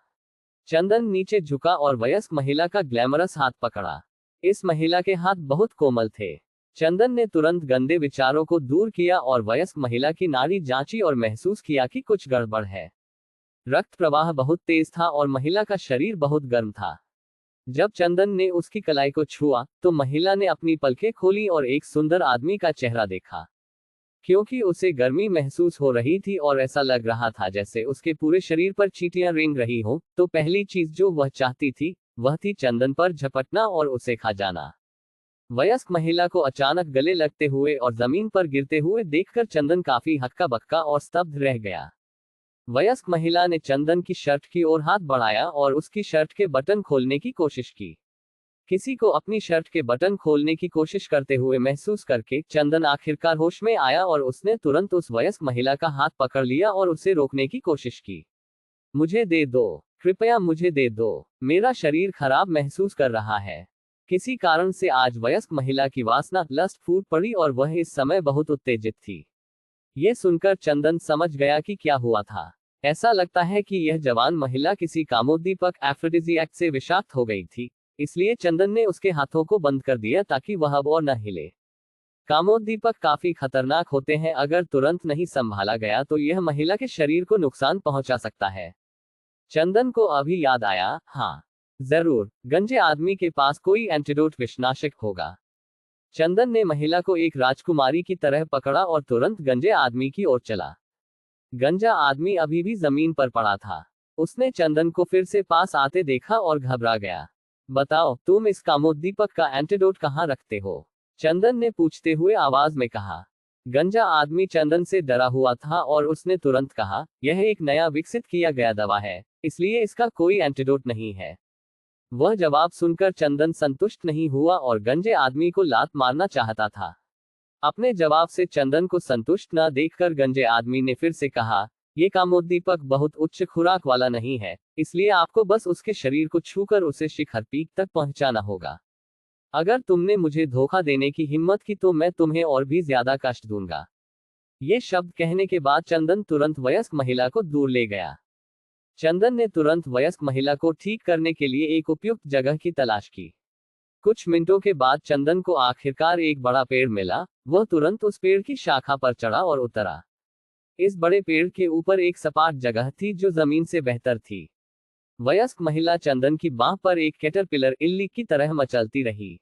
[SPEAKER 1] चंदन नीचे झुका और वयस्क महिला का ग्लैमरस हाथ पकड़ा। इस महिला के हाथ बहुत कोमल थे। चंदन ने तुरंत गंदे विचारों को दूर किया और वयस्क महिला की नाड़ी जांची और महसूस किया कि कुछ गड़बड़ है। रक्त प्रवाह बहुत तेज था और महिला का शरीर बहुत गर्म था। जब चंदन ने उसकी कलाई को छुआ, तो महिला ने अपनी पलकें खोली और एक सुंदर आदमी का चेहरा देखा। क्योंकि उसे गर्मी महसूस हो रही थी और ऐसा लग रहा था जैसे उसके पूरे शरीर पर चींटियां रेंग रही हों, तो पहली चीज जो वह चाहती थी, वह थी चंदन पर झपटना और उसे खा जाना। वयस्क महिला को अचानक गले लगते हुए और जमीन पर गिरते हुए देखकर चंदन काफी हक्का बक्का और स्तब्ध रह गया। वयस्क महिला ने चंदन की शर्ट की ओर हाथ बढ़ाया और उसकी शर्ट के बटन खोलने की कोशिश की। किसी को अपनी शर्ट के बटन खोलने की कोशिश करते हुए महसूस करके चंदन आखिरकार होश में आया और उसने तुरंत उस वयस्क महिला का हाथ पकड़ लिया और उसे रोकने की कोशिश की। मुझे दे दो, कृपया मुझे दे दो, मेरा शरीर खराब महसूस कर रहा है। किसी कारण से आज वयस्क महिला की वासना लस्ट फूट पड़ी और वह इस समय बहुत उत्तेजित थी। यह सुनकर चंदन समझ गया कि क्या हुआ था। ऐसा लगता है कि यह जवान महिला किसी कामोद्दीपक एफ्रोडिजियाक से विषाक्त हो गई थी, इसलिए चंदन ने उसके हाथों को बंद कर दिया ताकि वह अब और न हिले। कामोद्दीपक काफी खतरनाक होते हैं, अगर तुरंत नहीं संभाला गया तो यह महिला के शरीर को नुकसान पहुंचा सकता है। चंदन को अभी याद आया, हाँ जरूर, गंजे आदमी के पास कोई एंटीडोट विषनाशक होगा। चंदन ने महिला को एक राजकुमारी की तरह पकड़ा और तुरंत गंजे आदमी की ओर चला। गंजा आदमी अभी भी जमीन पर पड़ा था। उसने चंदन को फिर से पास आते देखा और घबरा गया। बताओ, तुम इस कामोद्दीपक का एंटीडोट कहाँ रखते हो? चंदन ने पूछते हुए आवाज में कहा। गंजा आदमी चंदन से डरा हुआ था और उसने तुरंत कहा, यह एक नया विकसित किया गया दवा है, इसलिए इसका कोई एंटीडोट नहीं है। वह जवाब सुनकर चंदन संतुष्ट नहीं हुआ और गंजे आदमी को लात मारना चाहता था। अपने जवाब से चंदन को संतुष्ट न देखकर गंजे आदमी ने फिर से कहा, ये कामोद्दीपक बहुत उच्च खुराक वाला नहीं है, इसलिए आपको बस उसके शरीर को छूकर उसे शिखर पीक तक पहुंचाना होगा। अगर तुमने मुझे धोखा देने की हिम्मत की तो मैं तुम्हें और भी ज्यादा कष्ट दूंगा। ये शब्द कहने के बाद चंदन तुरंत वयस्क महिला को दूर ले गया। चंदन ने तुरंत वयस्क महिला को ठीक करने के लिए एक उपयुक्त जगह की तलाश की। कुछ मिनटों के बाद चंदन को आखिरकार एक बड़ा पेड़ मिला। वह तुरंत उस पेड़ की शाखा पर चढ़ा और उतरा। इस बड़े पेड़ के ऊपर एक सपाट जगह थी जो जमीन से बेहतर थी। वयस्क महिला चंदन की बाह पर एक कैटरपिलर इल्ली की तरह मचलती रही।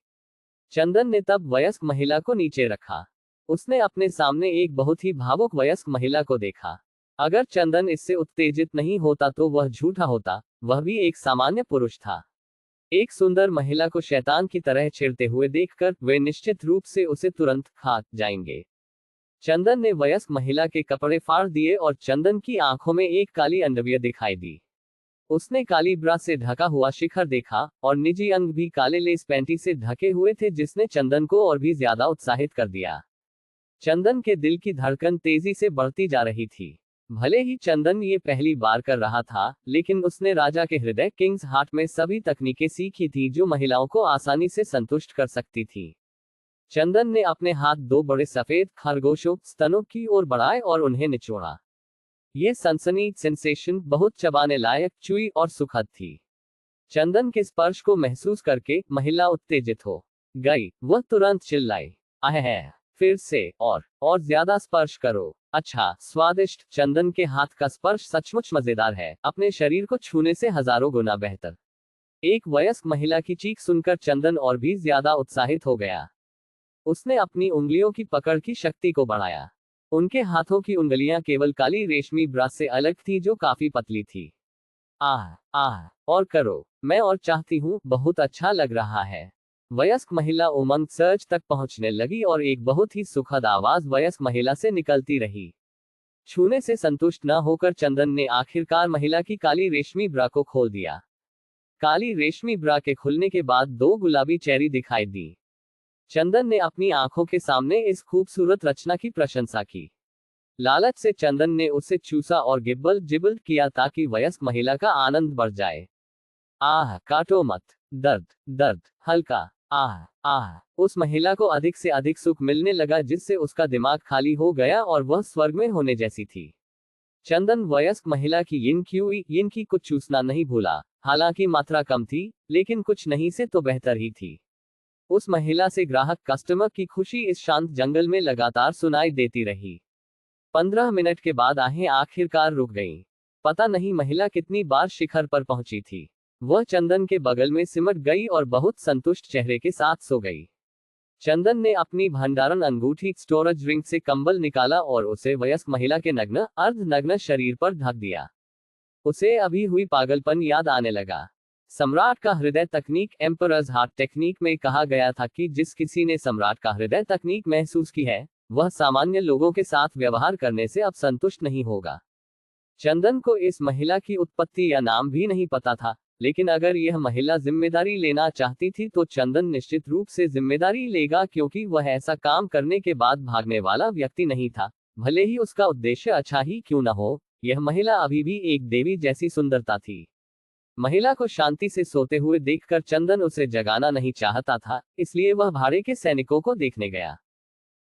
[SPEAKER 1] चंदन ने तब वयस्क महिला को नीचे रखा। उसने अपने सामने एक बहुत ही भावुक वयस्क महिला को देखा। अगर चंदन इससे उत्तेजित नहीं होता तो वह झूठा होता, वह भी एक सामान्य पुरुष था। एक सुंदर महिला को शैतान की तरह छेड़ते हुए देखकर वे निश्चित रूप से उसे तुरंत खा जाएंगे। चंदन ने वयस्क महिला के कपड़े फाड़ दिए और चंदन की आंखों में एक काली अंडविया दिखाई दी। उसने काली ब्रा से ढका हुआ शिखर देखा और निजी अंग भी काले लेस पैंटी से ढके हुए थे, जिसने चंदन को और भी ज्यादा उत्साहित कर दिया। चंदन के दिल की धड़कन तेजी से बढ़ती जा रही थी। भले ही चंदन ये पहली बार कर रहा था, लेकिन उसने राजा के हृदय किंग्स हार्ट में सभी तकनीकें सीखी थी जो महिलाओं को आसानी से संतुष्ट कर सकती थी। चंदन ने अपने हाथ दो बड़े सफेद खरगोशों स्तनों की ओर बढ़ाए और उन्हें निचोड़ा। यह सनसनी सेंसेशन बहुत चबाने लायक, चुई और सुखद थी। चंदन के स्पर्श को महसूस करके महिला उत्तेजित हो गई। वह तुरंत चिल्लाई, है फिर से और ज्यादा स्पर्श करो। अच्छा, स्वादिष्ट। चंदन के हाथ का स्पर्श सचमुच मजेदार है, अपने शरीर को छूने से हजारों गुना बेहतर। एक वयस्क महिला की चीख सुनकर चंदन और भी ज्यादा उत्साहित हो गया। उसने अपनी उंगलियों की पकड़ की शक्ति को बढ़ाया। उनके हाथों की उंगलियां केवल काली रेशमी ब्रास से अलग थी जो काफी पतली थी। आह आह, और करो, मैं और चाहती हूँ, बहुत अच्छा लग रहा है। वयस्क महिला उमंग सर्च तक पहुंचने लगी और एक बहुत ही सुखद आवाज वयस्क महिला से निकलती रही। छूने से संतुष्ट न होकर चंदन ने आखिरकार महिला की काली रेशमी ब्रा को खोल दिया। काली रेशमी ब्रा के खुलने के बाद दो गुलाबी चेरी दिखाई दी। चंदन ने अपनी आंखों के सामने इस खूबसूरत रचना की प्रशंसा की। लालच से चंदन ने उसे चूसा और गिब्बल जिबल किया ताकि वयस्क महिला का आनंद बढ़ जाए। आह, काटो मत, दर्द दर्द, हल्का। आह आह, उस महिला को अधिक से अधिक सुख मिलने लगा, जिससे उसका दिमाग खाली हो गया और वह स्वर्ग में होने जैसी थी। चंदन वयस्क महिला की यिन की कुछ चूसना नहीं भूला। हालांकि मात्रा कम थी, लेकिन कुछ नहीं से तो बेहतर ही थी। उस महिला से ग्राहक कस्टमर की खुशी इस शांत जंगल में लगातार सुनाई देती रही। 15 मिनट के बाद आहें आखिरकार रुक गईं। पता नहीं महिला कितनी बार शिखर पर पहुंची थी। वह चंदन के बगल में सिमट गई और बहुत संतुष्ट चेहरे के साथ सो गई। चंदन ने अपनी भंडारण अंगूठी स्टोरेज रिंग से कंबल निकाला और उसे वयस्क महिला के नग्न अर्धनग्न शरीर पर ढक दिया। उसे अभी हुई पागलपन याद आने लगा। सम्राट का हृदय तकनीक एम्परर्स हार्ट टेक्निक में कहा गया था कि जिस किसी ने सम्राट का हृदय तकनीक महसूस की है, वह सामान्य लोगों के साथ व्यवहार करने से अब संतुष्ट नहीं होगा। चंदन को इस महिला की उत्पत्ति या नाम भी नहीं पता था, लेकिन अगर यह महिला जिम्मेदारी लेना चाहती थी तो चंदन निश्चित रूप से जिम्मेदारी लेगा, क्योंकि वह ऐसा काम करने के बाद भागने वाला व्यक्ति नहीं था। भले ही उसका उद्देश्य अच्छा ही क्यों न हो, यह महिला अभी भी एक देवी जैसी सुंदरता थी। महिला को शांति से सोते हुए देखकर चंदन उसे जगाना नहीं चाहता था, इसलिए वह भाड़े के सैनिकों को देखने गया।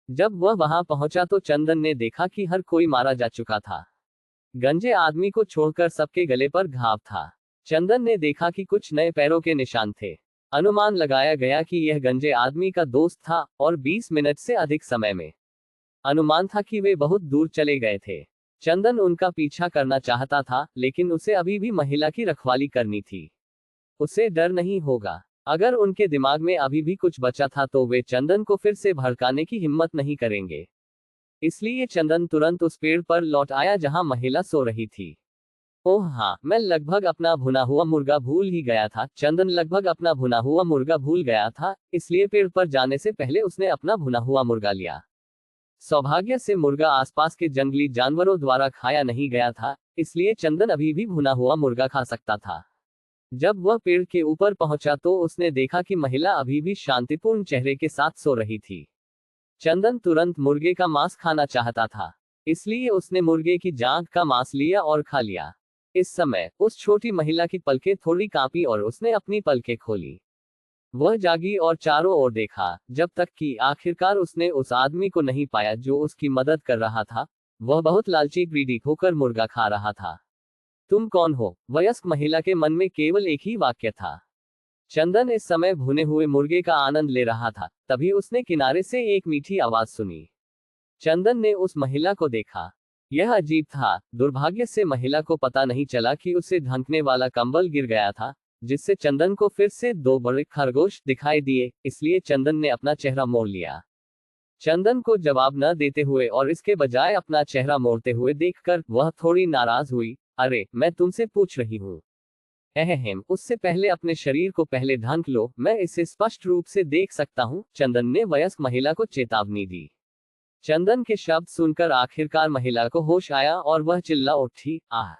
[SPEAKER 1] जब वह वहां पहुंचा तो चंदन ने देखा कि हर कोई मारा जा चुका था। गंजे आदमी को छोड़कर सबके गले पर घाव था। चंदन ने देखा कि कुछ नए पैरों के निशान थे। अनुमान लगाया गया कि यह गंजे आदमी का दोस्त था और 20 मिनट से अधिक समय में अनुमान था कि वे बहुत दूर चले गए थे। चंदन उनका पीछा करना चाहता था, लेकिन उसे अभी भी महिला की रखवाली करनी थी। उसे डर नहीं होगा। अगर उनके दिमाग में अभी भी कुछ बचा था तो वे चंदन को फिर से भड़काने की हिम्मत नहीं करेंगे। इसलिए चंदन तुरंत उस पेड़ पर लौट आया जहां महिला सो रही थी। ओह हाँ, मैं लगभग अपना भुना हुआ मुर्गा भूल ही गया था। चंदन लगभग अपना भुना हुआ मुर्गा भूल गया था, इसलिए पेड़ पर जाने से पहले उसने अपना भुना हुआ मुर्गा लिया। सौभाग्य से मुर्गा आसपास के जंगली जानवरों द्वारा खाया नहीं गया था, इसलिए चंदन अभी भी भुना हुआ मुर्गा खा सकता था। जब वह पेड़ के ऊपर पहुंचा तो उसने देखा कि महिला अभी भी शांतिपूर्ण चेहरे के साथ सो रही थी। चंदन तुरंत मुर्गे का मांस खाना चाहता था, इसलिए उसने मुर्गे की जांघ का मांस लिया और खा लिया। इस समय उस छोटी महिला की पलकें थोड़ी कांपी और उसने अपनी पलकें खोली। वह जागी और चारों ओर देखा, जब तक कि आखिरकार उसने उस आदमी को नहीं पाया जो उसकी मदद कर रहा था। वह बहुत लालची ग्रीडी होकर मुर्गा खा रहा था। तुम कौन हो? वयस्क महिला के मन में केवल एक ही वाक्य था। चंदन इस समय भुने हुए मुर्गे का आनंद ले रहा था। तभी उसने किनारे से एक मीठी आवाज सुनी। चंदन ने उस महिला को देखा। यह अजीब था, दुर्भाग्य से महिला को पता नहीं चला कि उसे ढंकने वाला कंबल गिर गया था, जिससे चंदन को फिर से दो बड़े खरगोश दिखाई दिए, इसलिए चंदन ने अपना चेहरा मोड़ लिया। चंदन को जवाब न देते हुए और इसके बजाय अपना चेहरा मोड़ते हुए देखकर वह थोड़ी नाराज हुई। अरे, मैं तुमसे पूछ रही हूँ। एहम, उससे पहले अपने शरीर को पहले ढंक लो, मैं इसे स्पष्ट रूप से देख सकता हूँ, चंदन ने वयस्क महिला को चेतावनी दी। चंदन के शब्द सुनकर आखिरकार महिला को होश आया और वह चिल्ला उठी, आह!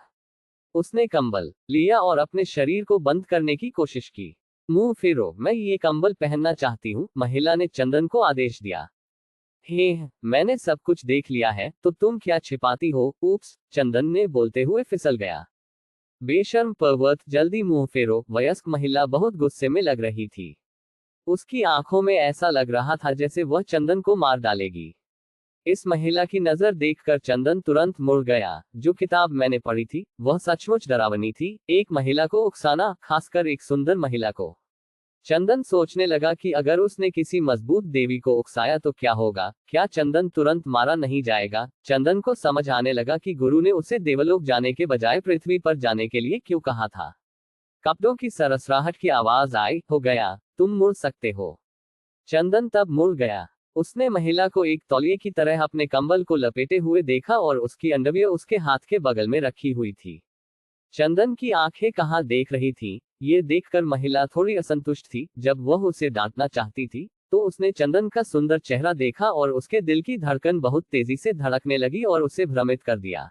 [SPEAKER 1] उसने कंबल लिया और अपने शरीर को बंद करने की कोशिश की। मुंह फेरो, मैं ये कंबल पहनना चाहती हूँ, महिला ने चंदन को आदेश दिया। हे, मैंने सब कुछ देख लिया है, तो तुम क्या छिपाती हो? ऊप्स, चंदन ने बोलते हुए फिसल गया। बेशर्म पर्वत, जल्दी मुंह फेरो, वयस्क महिला बहुत गुस्से में लग रही थी। उसकी आंखों में ऐसा लग रहा था जैसे वह चंदन को मार डालेगी। इस महिला की नजर देखकर चंदन तुरंत मुड़ गया। जो किताब मैंने पढ़ी थी, वह सचमुच डरावनी थी। एक महिला को उकसाना, खासकर एक सुंदर महिला को। चंदन सोचने लगा कि अगर उसने किसी मजबूत देवी को उकसाया तो क्या होगा, क्या चंदन तुरंत मारा नहीं जाएगा? चंदन को समझ आने लगा कि गुरु ने उसे देवलोक जाने के बजाय पृथ्वी पर जाने के लिए क्यों कहा था। कपड़ों की सरसराहट की आवाज आई, हो गया, तुम मुड़ सकते हो। चंदन तब मुड़ गया। उसने महिला को एक तौलिए की तरह अपने कंबल को लपेटे हुए देखा और उसकी अंडरवियर उसके हाथ के बगल में रखी हुई थी। चंदन की आंखें कहां देख रही थी, ये देखकर महिला थोड़ी असंतुष्ट थी। जब वह उसे डांटना चाहती थी, तो उसने चंदन का सुंदर चेहरा देखा और उसके दिल की धड़कन बहुत तेजी से धड़कने लगी और उसे भ्रमित कर दिया।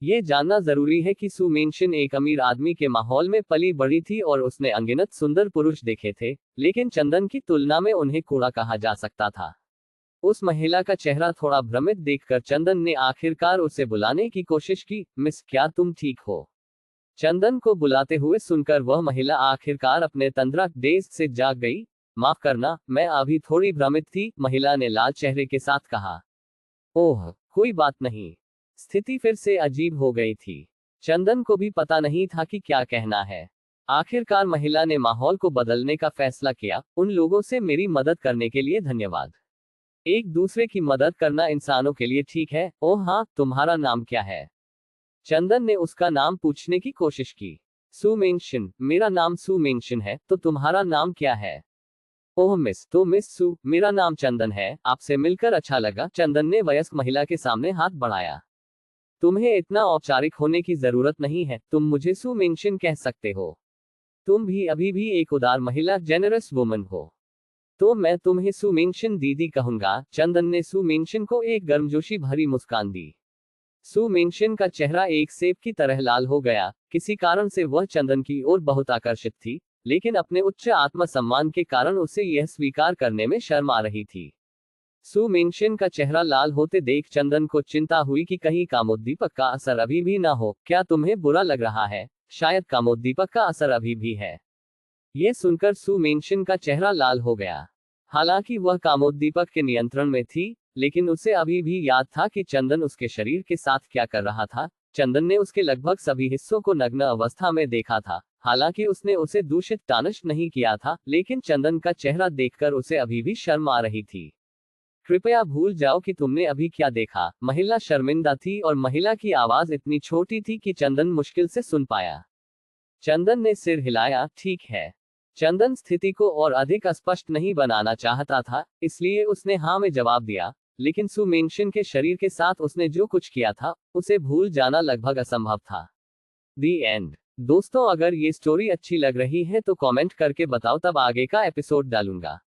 [SPEAKER 1] ये जानना जरूरी है कि सु मेंशिन एक अमीर आदमी के माहौल में पली बढ़ी थी और उसने अनगिनत सुंदर पुरुष देखे थे, लेकिन चंदन की तुलना में उन्हें कूड़ा कहा जा सकता था। उस महिला का चेहरा थोड़ा भ्रमित देखकर चंदन ने आखिरकार उसे बुलाने की कोशिश की। मिस, क्या तुम ठीक हो? चंदन को बुलाते हुए सुनकर वह महिला आखिरकार अपने तंद्रा डेज से जाग गई। माफ करना, मैं अभी थोड़ी भ्रमित थी, महिला ने लाल चेहरे के साथ कहा। ओह, कोई बात नहीं। स्थिति फिर से अजीब हो गई थी। चंदन को भी पता नहीं था कि क्या कहना है। आखिरकार महिला ने माहौल को बदलने का फैसला किया। उन लोगों से मेरी मदद करने के लिए धन्यवाद। एक दूसरे की मदद करना इंसानों के लिए ठीक है। ओह हाँ, तुम्हारा नाम क्या है? चंदन ने उसका नाम पूछने की कोशिश की। सु मेंशिन, मेरा नाम सु मेंशिन है, तो तुम्हारा नाम क्या है? ओह मिस, तो मिस सु, मेरा नाम चंदन है, आपसे मिलकर अच्छा लगा। चंदन ने वयस्क महिला के सामने हाथ बढ़ाया। तुम्हें इतना औपचारिक होने की जरूरत नहीं है, तुम मुझे सु मेंशिन कह सकते हो। तुम भी अभी भी एक उदार महिला, जेनरस वुमन हो। तो मैं तुम्हें सु मेंशिन दीदी कहूंगा। चंदन ने सु मेंशिन को एक गर्मजोशी भरी मुस्कान दी। सु मेंशिन का चेहरा एक सेब की तरह लाल हो गया। किसी कारण से वह चंदन की ओर बहुत आकर्षित थी, लेकिन अपने उच्च आत्मसम्मान के कारण उसे यह स्वीकार करने में शर्म आ रही थी। सु मेंशिन का चेहरा लाल होते देख चंदन को चिंता हुई कि कहीं कामोद्दीपक का असर अभी भी ना हो। क्या तुम्हें बुरा लग रहा है? शायद कामोद्दीपक का असर अभी भी है। ये सुनकर सु मेंशिन का चेहरा लाल हो गया। हालांकि वह कामोद्दीपक के नियंत्रण में थी, लेकिन उसे अभी भी याद था कि चंदन उसके शरीर के साथ क्या कर रहा था। चंदन ने उसके लगभग सभी हिस्सों को नग्न अवस्था में देखा था। हालांकि उसने उसे दूषित टानिश नहीं किया था, लेकिन चंदन का चेहरा देखकर उसे अभी भी शर्म आ रही थी। कृपया भूल जाओ कि तुमने अभी क्या देखा। महिला शर्मिंदा थी और महिला की आवाज इतनी छोटी थी कि चंदन मुश्किल से सुन पाया। चंदन ने सिर हिलाया, ठीक है। चंदन स्थिति को और अधिक स्पष्ट नहीं बनाना चाहता था, इसलिए उसने हाँ में जवाब दिया। लेकिन सु मेंशिन के शरीर के साथ उसने जो कुछ किया था, उसे भूल जाना लगभग असंभव था। दी एंड। दोस्तों, अगर ये स्टोरी अच्छी लग रही है तो कमेंट करके बताओ, तब आगे का एपिसोड डालूंगा।